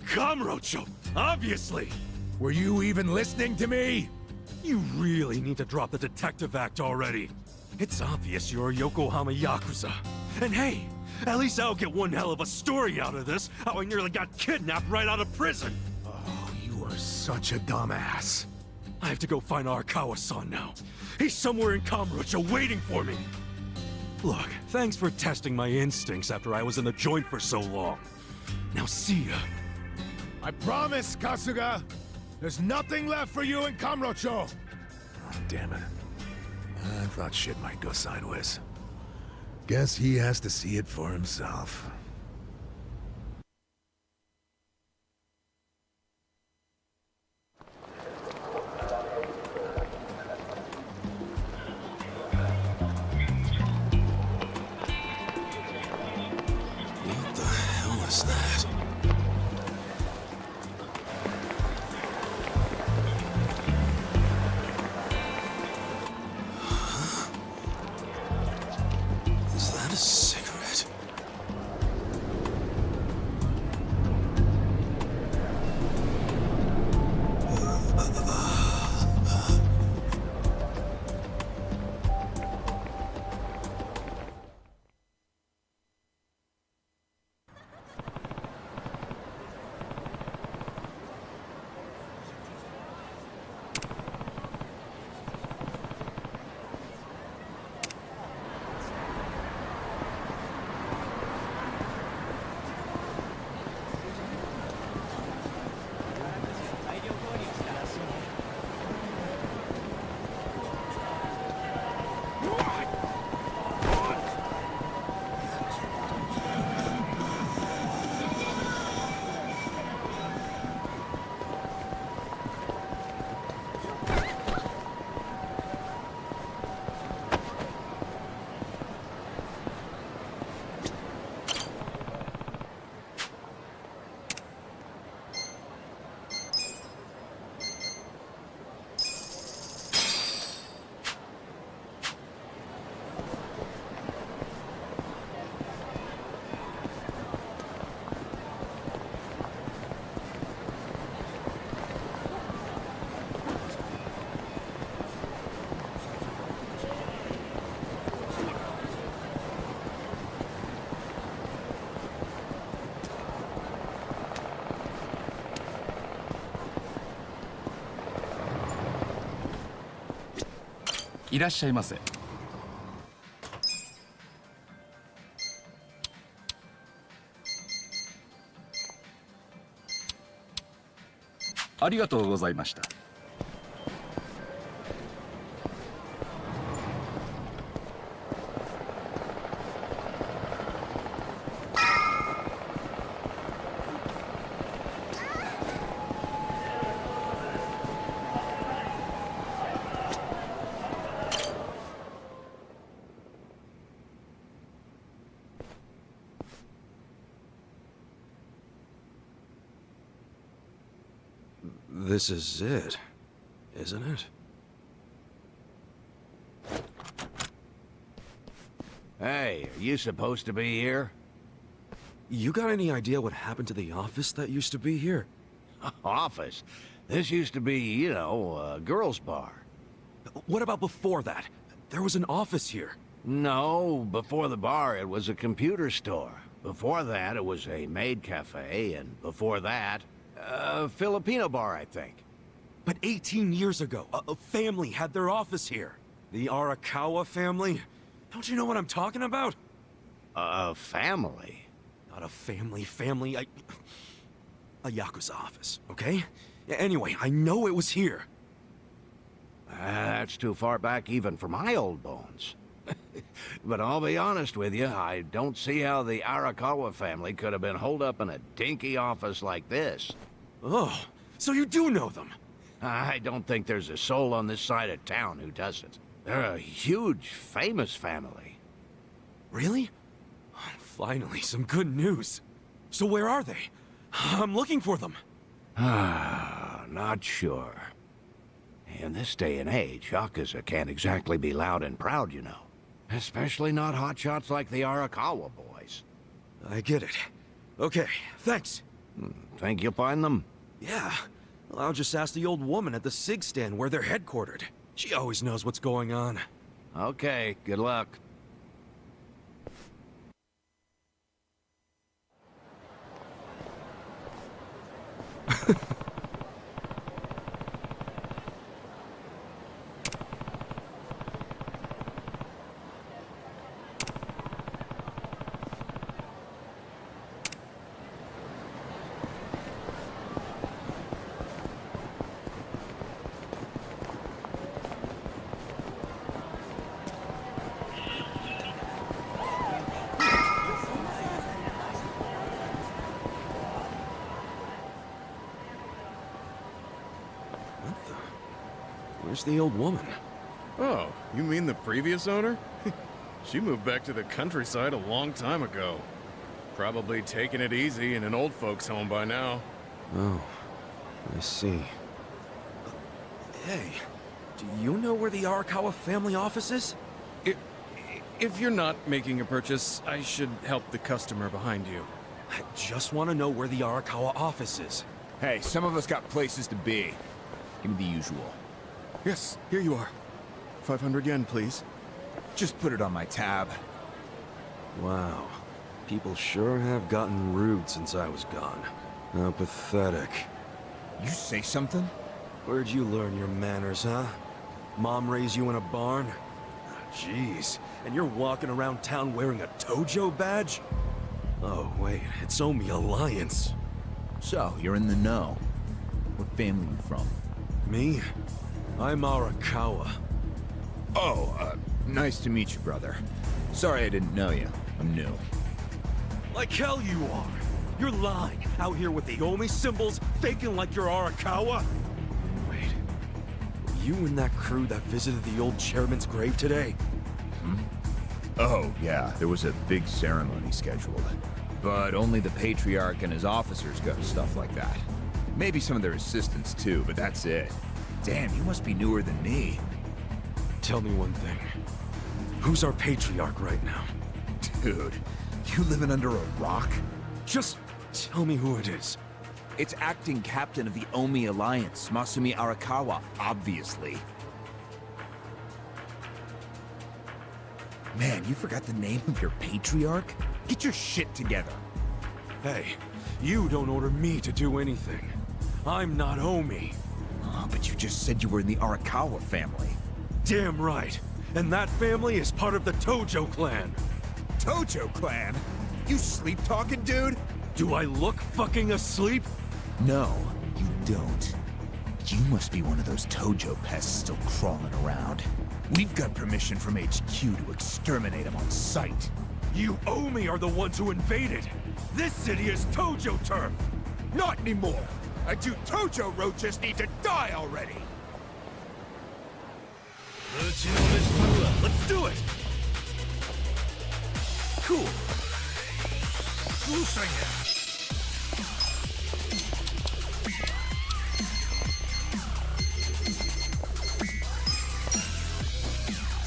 D: Kamurocho, obviously!
O: Were you even listening to me?
D: You really need to drop the detective act already. It's obvious you're a Yokohama Yakuza. And hey, at least I'll get one hell of a story out of this, how I nearly got kidnapped right out of prison.
O: Oh, you are such a dumbass.
D: I have to go find Arakawa-san now. He's somewhere in Kamurocho waiting for me. Look, thanks for testing my instincts after I was in the joint for so long. Now see ya.
O: I promise, Kasuga! There's nothing left for you in Kamurocho! Oh, damn it. I thought shit might go sideways. Guess he has to see it for himself.
C: What the hell is that? Is that a cigarette?
K: いらっしゃいませ。ありがとうございました。
A: This is it, isn't it?
L: Hey, are you supposed to be here?
A: You got any idea what happened to the office that used to be here?
L: Office? This used to be, you know, a girls' bar.
A: What about before that? There was an office here.
L: No, before the bar it was a computer store. Before that it was a maid cafe, and before that, a Filipino bar, I think.
A: But 18 years ago, a family had their office here. The Arakawa family? Don't you know what I'm talking about?
L: A family?
A: Not a family, a Yakuza office, okay? Anyway, I know it was here.
L: That's too far back even for my old bones. But I'll be honest with you, I don't see how the Arakawa family could have been holed up in a dinky office like this.
D: Oh, so you do know them?
L: I don't think there's a soul on this side of town who doesn't. They're a huge, famous family.
D: Really? Finally, some good news. So where are they? I'm looking for them.
L: Not sure. In this day and age, Yakuza can't exactly be loud and proud, you know. Especially not hotshots like the Arakawa boys.
D: I get it. Okay, thanks.
L: Think you'll find them?
D: Yeah. Well, I'll just ask the old woman at the SIG stand where they're headquartered. She always knows what's going on.
L: Okay, good luck.
D: Where's the old woman?
Q: Oh, you mean the previous owner? She moved back to the countryside a long time ago. Probably taking it easy in an old folks' home by now.
D: Oh, I see. Hey, do you know where the Arakawa family office is?
Q: If you're not making a purchase, I should help the customer behind you.
D: I just want to know where the Arakawa office is.
R: Hey, some of us got places to be. Give me the usual.
Q: Yes, here you are. 500 yen, please.
R: Just put it on my tab.
A: Wow. People sure have gotten rude since I was gone. How pathetic.
R: You say something?
A: Where'd you learn your manners, huh? Mom raised you in a barn?
D: Jeez, and you're walking around town wearing a Tojo badge? Oh, wait, it's Omi Alliance.
R: So, you're in the know. What family you from?
D: Me? I'm Arakawa.
R: Oh, nice to meet you, brother. Sorry I didn't know you. I'm new.
D: Like hell you are! You're lying, out here with the Omi symbols, faking like you're Arakawa? Wait, were you in that crew that visited the old chairman's grave today?
R: Oh, yeah, there was a big ceremony scheduled. But only the Patriarch and his officers go to stuff like that. Maybe some of their assistants too, but that's it. Damn, you must be newer than me.
D: Tell me one thing. Who's our Patriarch right now?
R: Dude, you living under a rock?
D: Just tell me who it is.
R: It's acting captain of the Omi Alliance, Masumi Arakawa, obviously. Man, you forgot the name of your Patriarch? Get your shit together.
D: Hey, you don't order me to do anything. I'm not Omi.
R: Oh, but you just said you were in the Arakawa family.
D: Damn right. And that family is part of the Tojo clan.
R: Tojo clan? You sleep-talking, dude?
D: Do I look fucking asleep?
R: No, you don't. You must be one of those Tojo pests still crawling around. We've got permission from HQ to exterminate them on sight.
D: You Omi are the ones who invaded. This city is Tojo turf.
R: Not anymore. You Tojo roaches need to die already.
D: Let's do it. Cool.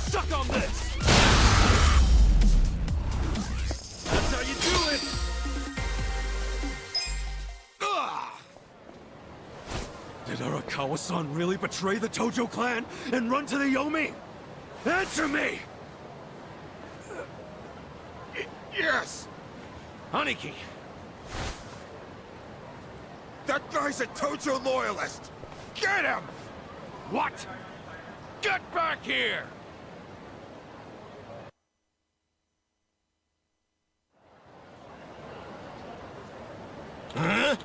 D: Suck on this! That's how you do it! Did Arakawa-san really betray the Tojo clan and run to the Yomi? Answer me!
R: Yes!
D: Aniki!
R: That guy's a Tojo loyalist! Get him!
D: What? Get back here! Huh?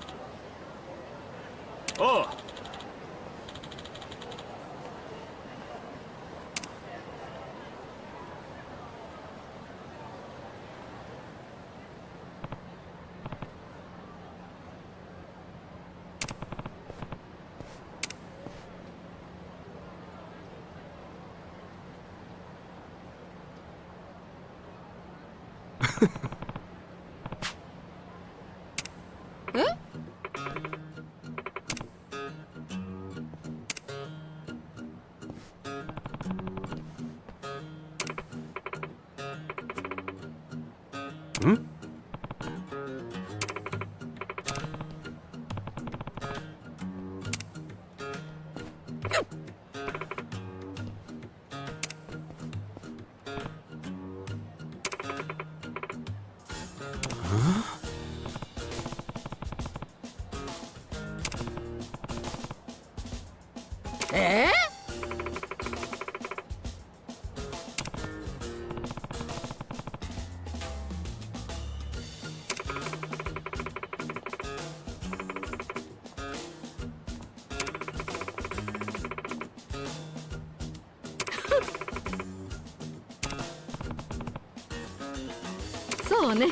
S: そうね。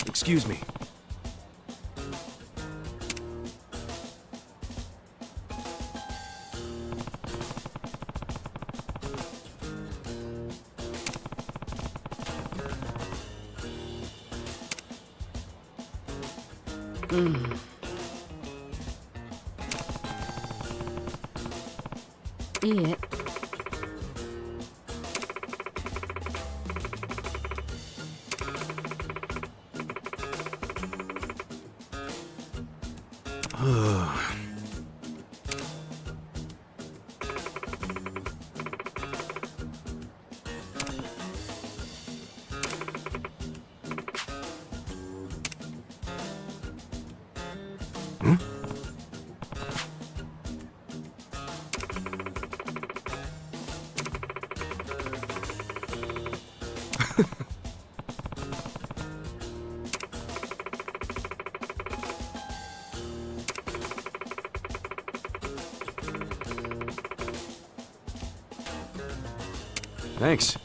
A: Excuse me.
S: いいえ。
A: Thanks.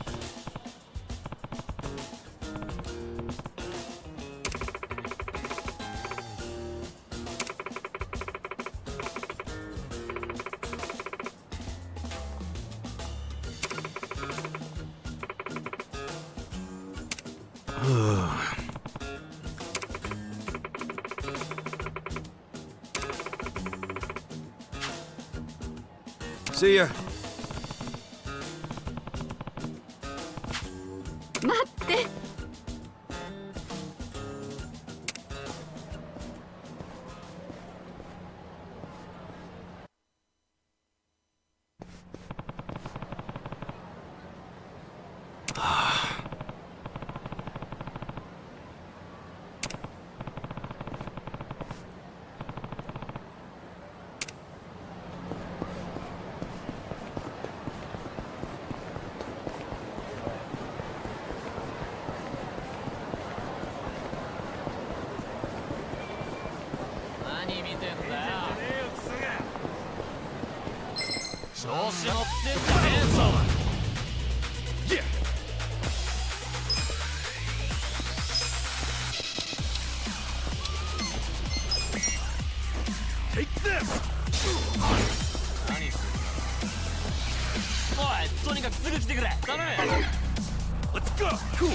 A: See ya.
S: 待って。
T: 調子乗ってんじゃねえぞ。
D: Take this!
T: 何するの？おい、とにかくすぐ来てくれ。頼む。
D: Let's go! Cool!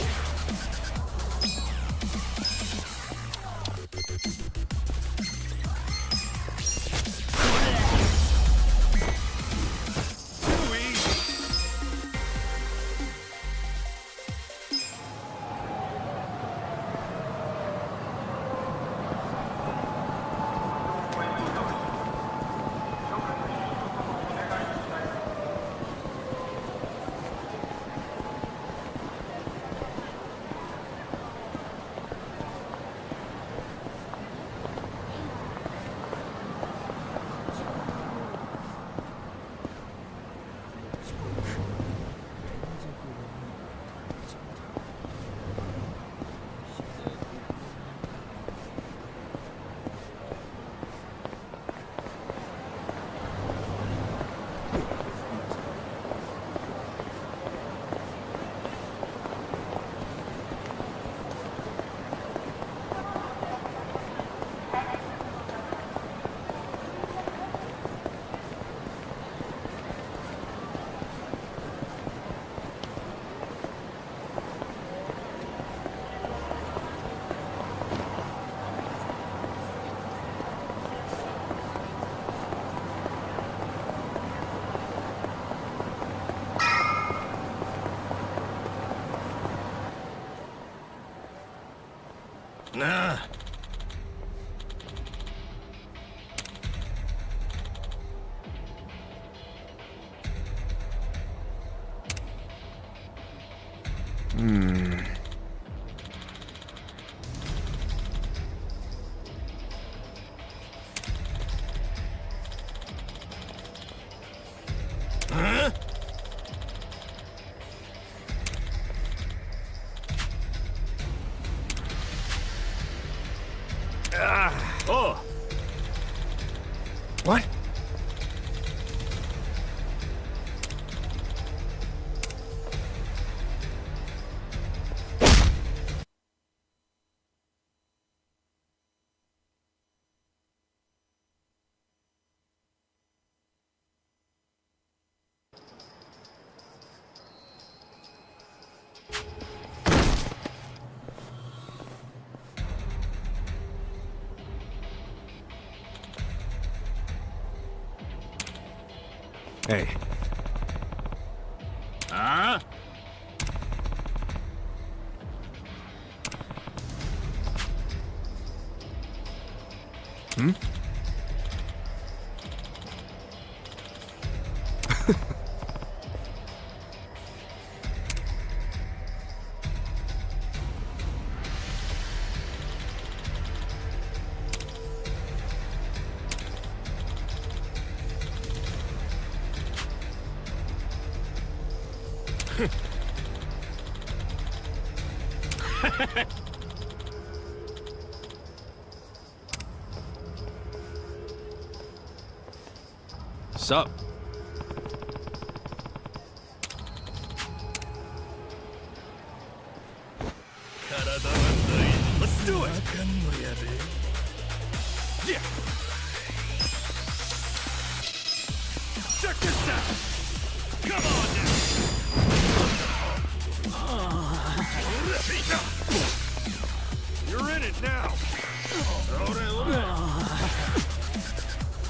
I: What?
A: Hey.
K: Huh?
A: Hmm? Sup?
D: Let's do it! Yeah! Check this out! Come on now! You're in it now!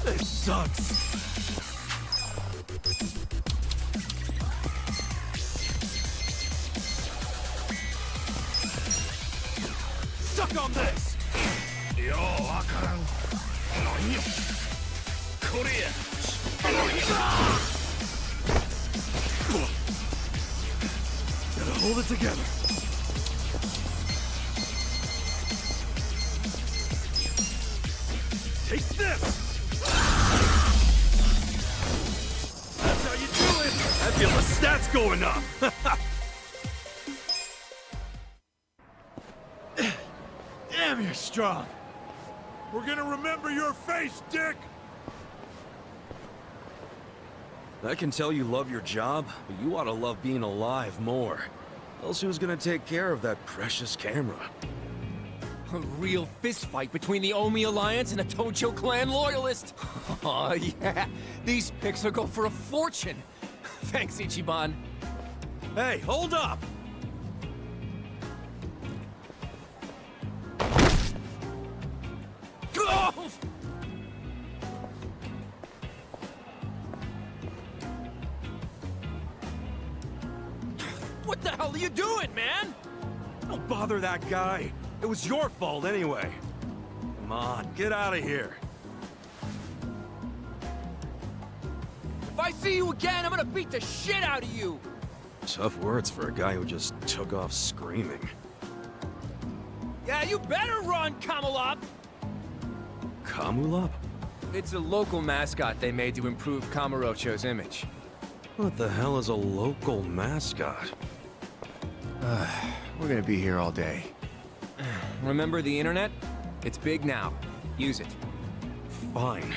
D: This sucks! Suck on this! Yo, wakaran. Korea. Gotta hold it together. Take this! That's how you do it! I feel the stats going up! Damn, you're strong! We're gonna remember your face, Dick!
A: I can tell you love your job, but you ought to love being alive more. Else who's gonna take care of that precious camera?
T: A real fistfight between the Omi Alliance and a Tojo clan loyalist. Oh yeah, these pics will go for a fortune. Thanks, Ichiban.
A: Hey, hold up!
T: Oh! What the hell are you doing, man?
D: Don't bother that guy. It was your fault anyway.
A: Come on, get out of here.
T: If I see you again, I'm gonna beat the shit out of you.
A: Tough words for a guy who just took off screaming.
T: Yeah, you better run, Kamalop!
A: Kamulop?
T: It's a local mascot they made to improve Kamurocho's image.
A: What the hell is a local mascot?
T: We're gonna be here all day. Remember the internet? It's big now. Use it.
A: Fine.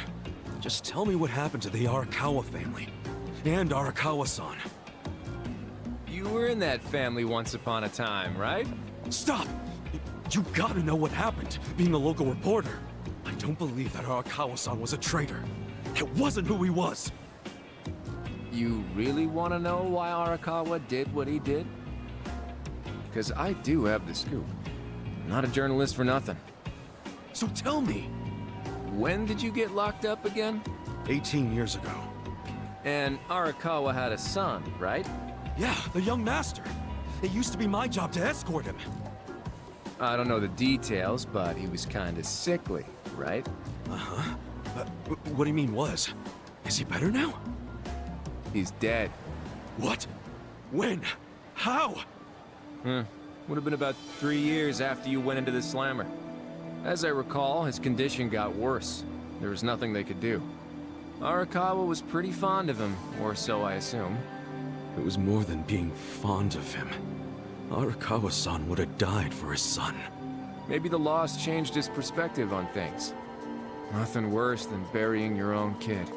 A: Just tell me what happened to the Arakawa family. And Arakawa-san.
T: You were in that family once upon a time, right?
A: Stop! You gotta know what happened, being a local reporter. I don't believe that Arakawa-san was a traitor. That wasn't who he was.
T: You really want to know why Arakawa did what he did? Because I do have the scoop. I'm not a journalist for nothing.
A: So tell me.
T: When did you get locked up again?
A: 18 years ago.
T: And Arakawa had a son, right?
A: Yeah, the young master. It used to be my job to escort him.
T: I don't know the details, but he was kind of sickly, right?
A: Uh-huh. What do you mean was? Is he better now?
T: He's dead.
A: What? When? How?
T: Would have been about 3 years after you went into the slammer. As I recall, his condition got worse. There was nothing they could do. Arakawa was pretty fond of him, or so I assume.
A: It was more than being fond of him. Arakawa-san would have died for his son.
T: Maybe the loss changed his perspective on things. Nothing worse than burying your own kid.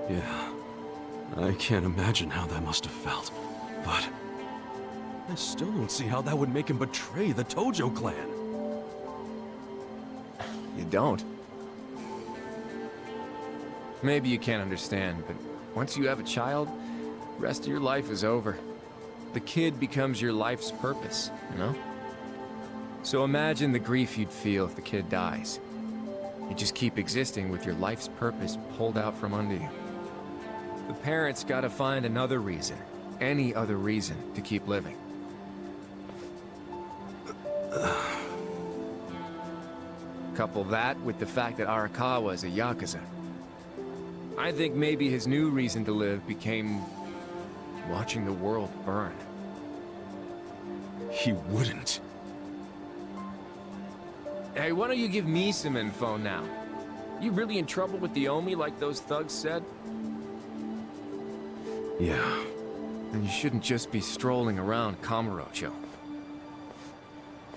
A: Yeah. I can't imagine how that must have felt. But I still don't see how that would make him betray the Tojo clan.
T: You don't? Maybe you can't understand, but once you have a child, the rest of your life is over. The kid becomes your life's purpose, you know? So imagine the grief you'd feel if the kid dies. You just keep existing with your life's purpose pulled out from under you. The parents gotta find another reason, any other reason, to keep living. Couple that with the fact that Arakawa is a Yakuza. I think maybe his new reason to live became watching the world burn.
A: He wouldn't.
T: Hey, why don't you give me some info now? You really in trouble with the Omi like those thugs said?
A: Yeah.
T: Then you shouldn't just be strolling around Kamurocho.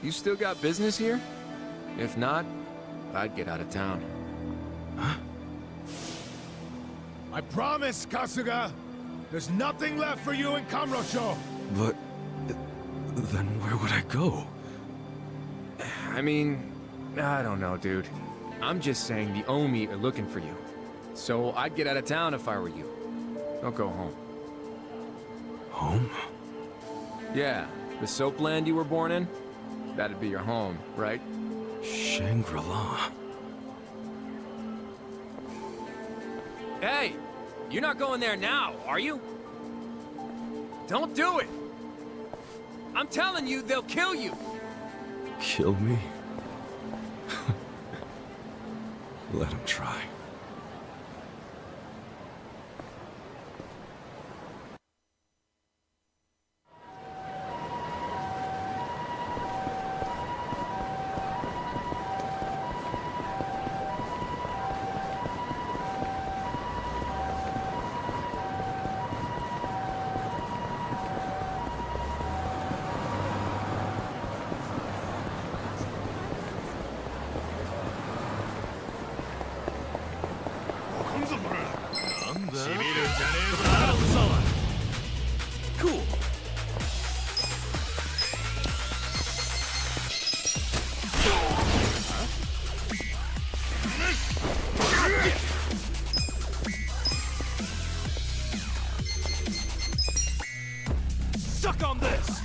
T: You still got business here? If not, I'd get out of town.
A: Huh?
O: I promise, Kasuga! There's nothing left for you in Kamurocho!
A: But... then where would I go?
T: I mean, I don't know, dude. I'm just saying the Omi are looking for you. So I'd get out of town if I were you. Don't go home.
A: Home?
T: Yeah, the soap land you were born in? That'd be your home, right?
A: Shangri-La.
T: Hey! You're not going there now, are you? Don't do it! I'm telling you, they'll kill you!
A: Kill me? Let him try.
D: Cool. Suck on this!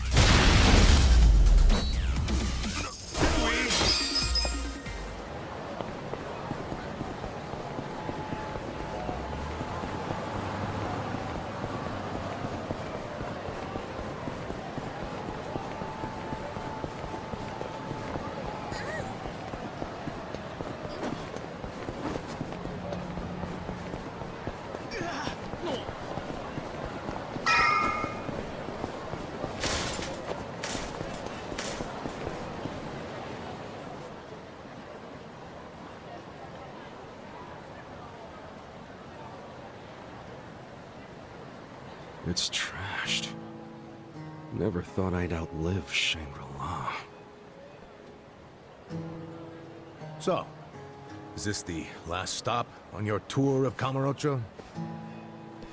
A: It's trashed. Never thought I'd outlive Shangri-La.
O: So, is this the last stop on your tour of Kamurocho?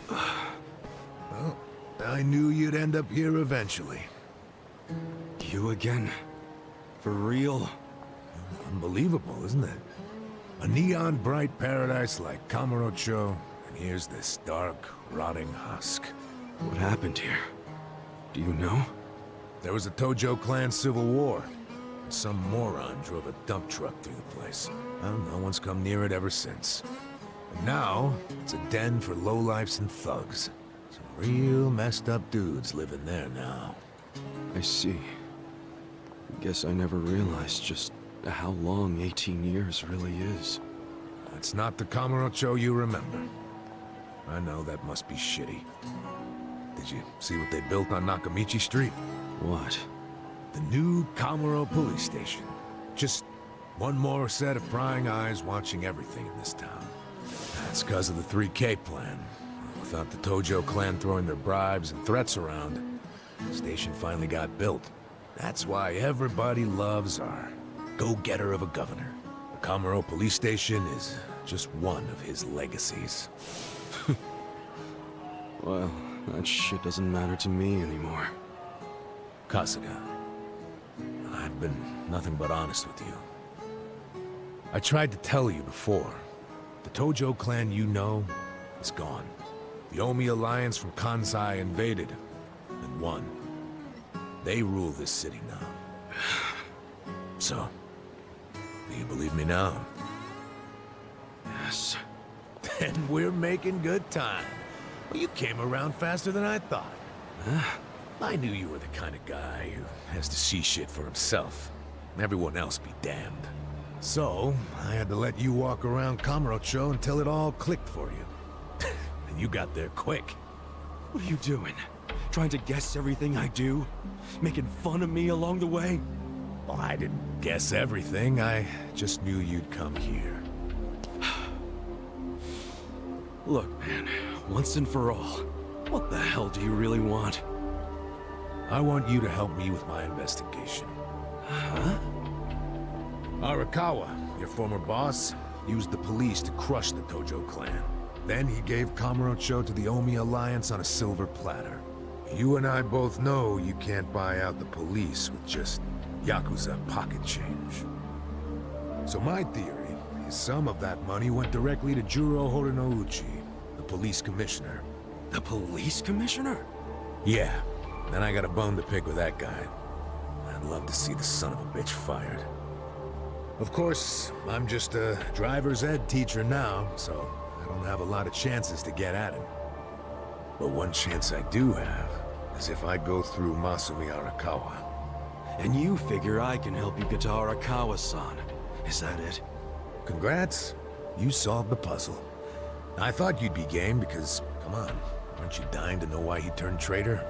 O: Well, I knew you'd end up here eventually.
A: You again? For real?
O: Unbelievable, isn't it? A neon-bright paradise like Kamurocho, and here's this dark, rotting husk.
A: What happened here? Do you know?
O: There was a Tojo clan civil war. And some moron drove a dump truck through the place. Well, no one's come near it ever since. And now, it's a den for lowlifes and thugs. Some real messed up dudes living there now.
A: I see. Guess I never realized just how long 18 years really is.
O: That's not the Kamurocho you remember. I know that must be shitty. Did you see what they built on Nakamichi Street?
A: What?
O: The new Kamuro police station. Just one more set of prying eyes watching everything in this town. That's because of the 3K plan. Without the Tojo clan throwing their bribes and threats around, the station finally got built. That's why everybody loves our go-getter of a governor. The Kamuro police station is just one of his legacies.
A: Well, that shit doesn't matter to me anymore.
O: Kasuga, I've been nothing but honest with you. I tried to tell you before. The Tojo clan you know is gone. The Omi alliance from Kansai invaded and won. They rule this city now. So, do you believe me now?
A: Yes.
O: Then we're making good time. Well, you came around faster than I thought.
A: Huh?
O: I knew you were the kind of guy who has to see shit for himself. Everyone else be damned. So, I had to let you walk around Kamurocho until it all clicked for you. And you got there quick.
D: What are you doing? Trying to guess everything I do? Making fun of me along the way?
O: Well, I didn't guess everything. I just knew you'd come here.
D: Look, man, once and for all, what the hell do you really want?
O: I want you to help me with my investigation.
D: Huh?
O: Arakawa, your former boss, used the police to crush the Tojo clan. Then he gave Kamurocho to the Omi alliance on a silver platter. You and I both know you can't buy out the police with just Yakuza pocket change. So my theory is some of that money went directly to Juro Horinouchi, the police commissioner.
D: The police commissioner?
O: Yeah, and I got a bone to pick with that guy. I'd love to see the son of a bitch fired. Of course, I'm just a driver's ed teacher now, so I don't have a lot of chances to get at him. But one chance I do have is if I go through Masumi Arakawa.
D: And you figure I can help you get to Arakawa-san. Is that it?
O: Congrats. You solved the puzzle. I thought you'd be game because, come on, aren't you dying to know why he turned traitor?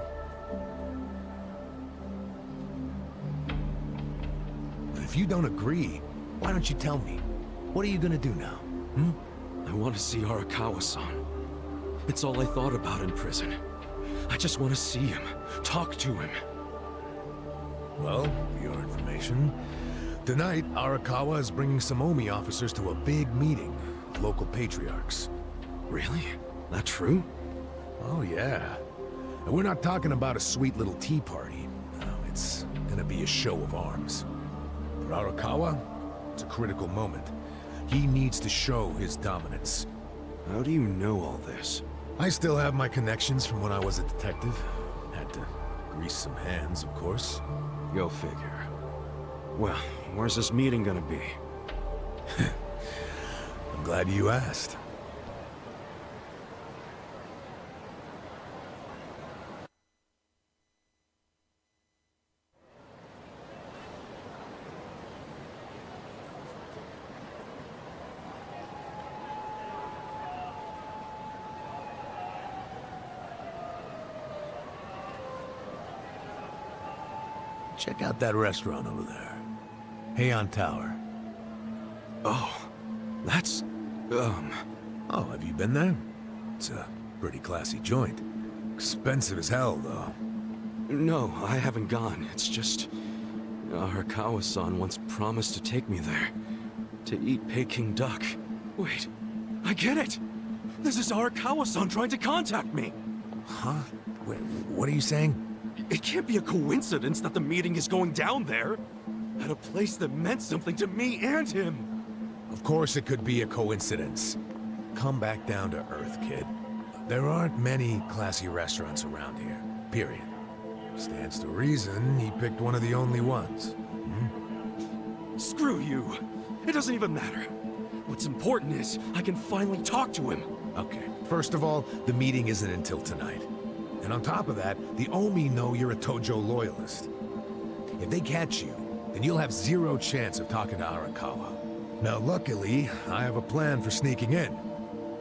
O: But if you don't agree, why don't you tell me? What are you gonna do now?
D: I want to see Arakawa-san. It's all I thought about in prison. I just want to see him, talk to him.
O: Well, for your information, tonight Arakawa is bringing some Omi officers to a big meeting with local patriarchs.
D: Really? That true?
O: Oh yeah. And we're not talking about a sweet little tea party. No, it's gonna be a show of arms. For Arakawa, it's a critical moment. He needs to show his dominance.
D: How do you know all this?
O: I still have my connections from when I was a detective. Had to grease some hands, of course.
D: Go figure. Well, where's this meeting gonna be?
O: I'm glad you asked. Check out that restaurant over there. Heian Tower.
D: Oh, that's...
O: Oh, have you been there? It's a pretty classy joint. Expensive as hell, though.
D: No, I haven't gone. It's just... Arakawa-san once promised to take me there. To eat Peking duck. Wait, I get it! This is Arakawa-san trying to contact me!
O: Huh? Wait, what are you saying?
D: It can't be a coincidence that the meeting is going down there. At a place that meant something to me and him.
O: Of course it could be a coincidence. Come back down to earth, kid. There aren't many classy restaurants around here, period. Stands to reason he picked one of the only ones.
D: Screw you. It doesn't even matter. What's important is I can finally talk to him.
O: Okay, first of all, the meeting isn't until tonight. And on top of that, the Omi know you're a Tojo loyalist. If they catch you, then you'll have zero chance of talking to Arakawa. Now luckily, I have a plan for sneaking in.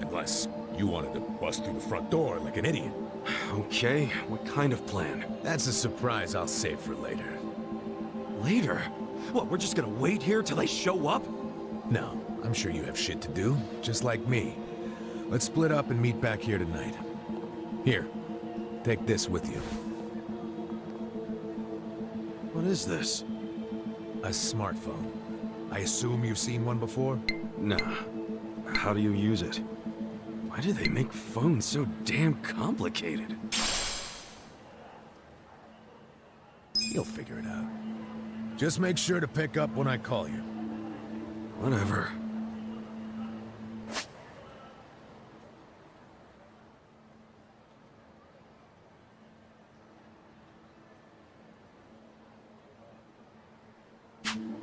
O: Unless you wanted to bust through the front door like an idiot.
D: Okay, what kind of plan?
O: That's a surprise I'll save for later.
D: Later? What, we're just gonna wait here till they show up?
O: No, I'm sure you have shit to do, just like me. Let's split up and meet back here tonight. Here, take this with you.
D: What is this?
O: A smartphone. I assume you've seen one before?
A: Nah. How do you use it? Why do they make phones so damn complicated?
O: You'll figure it out. Just make sure to pick up when I call you.
A: Whatever.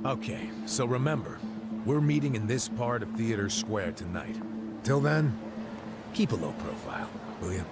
O: Okay, so remember, we're meeting in this part of Theater Square tonight. Till then, keep a low profile, will you?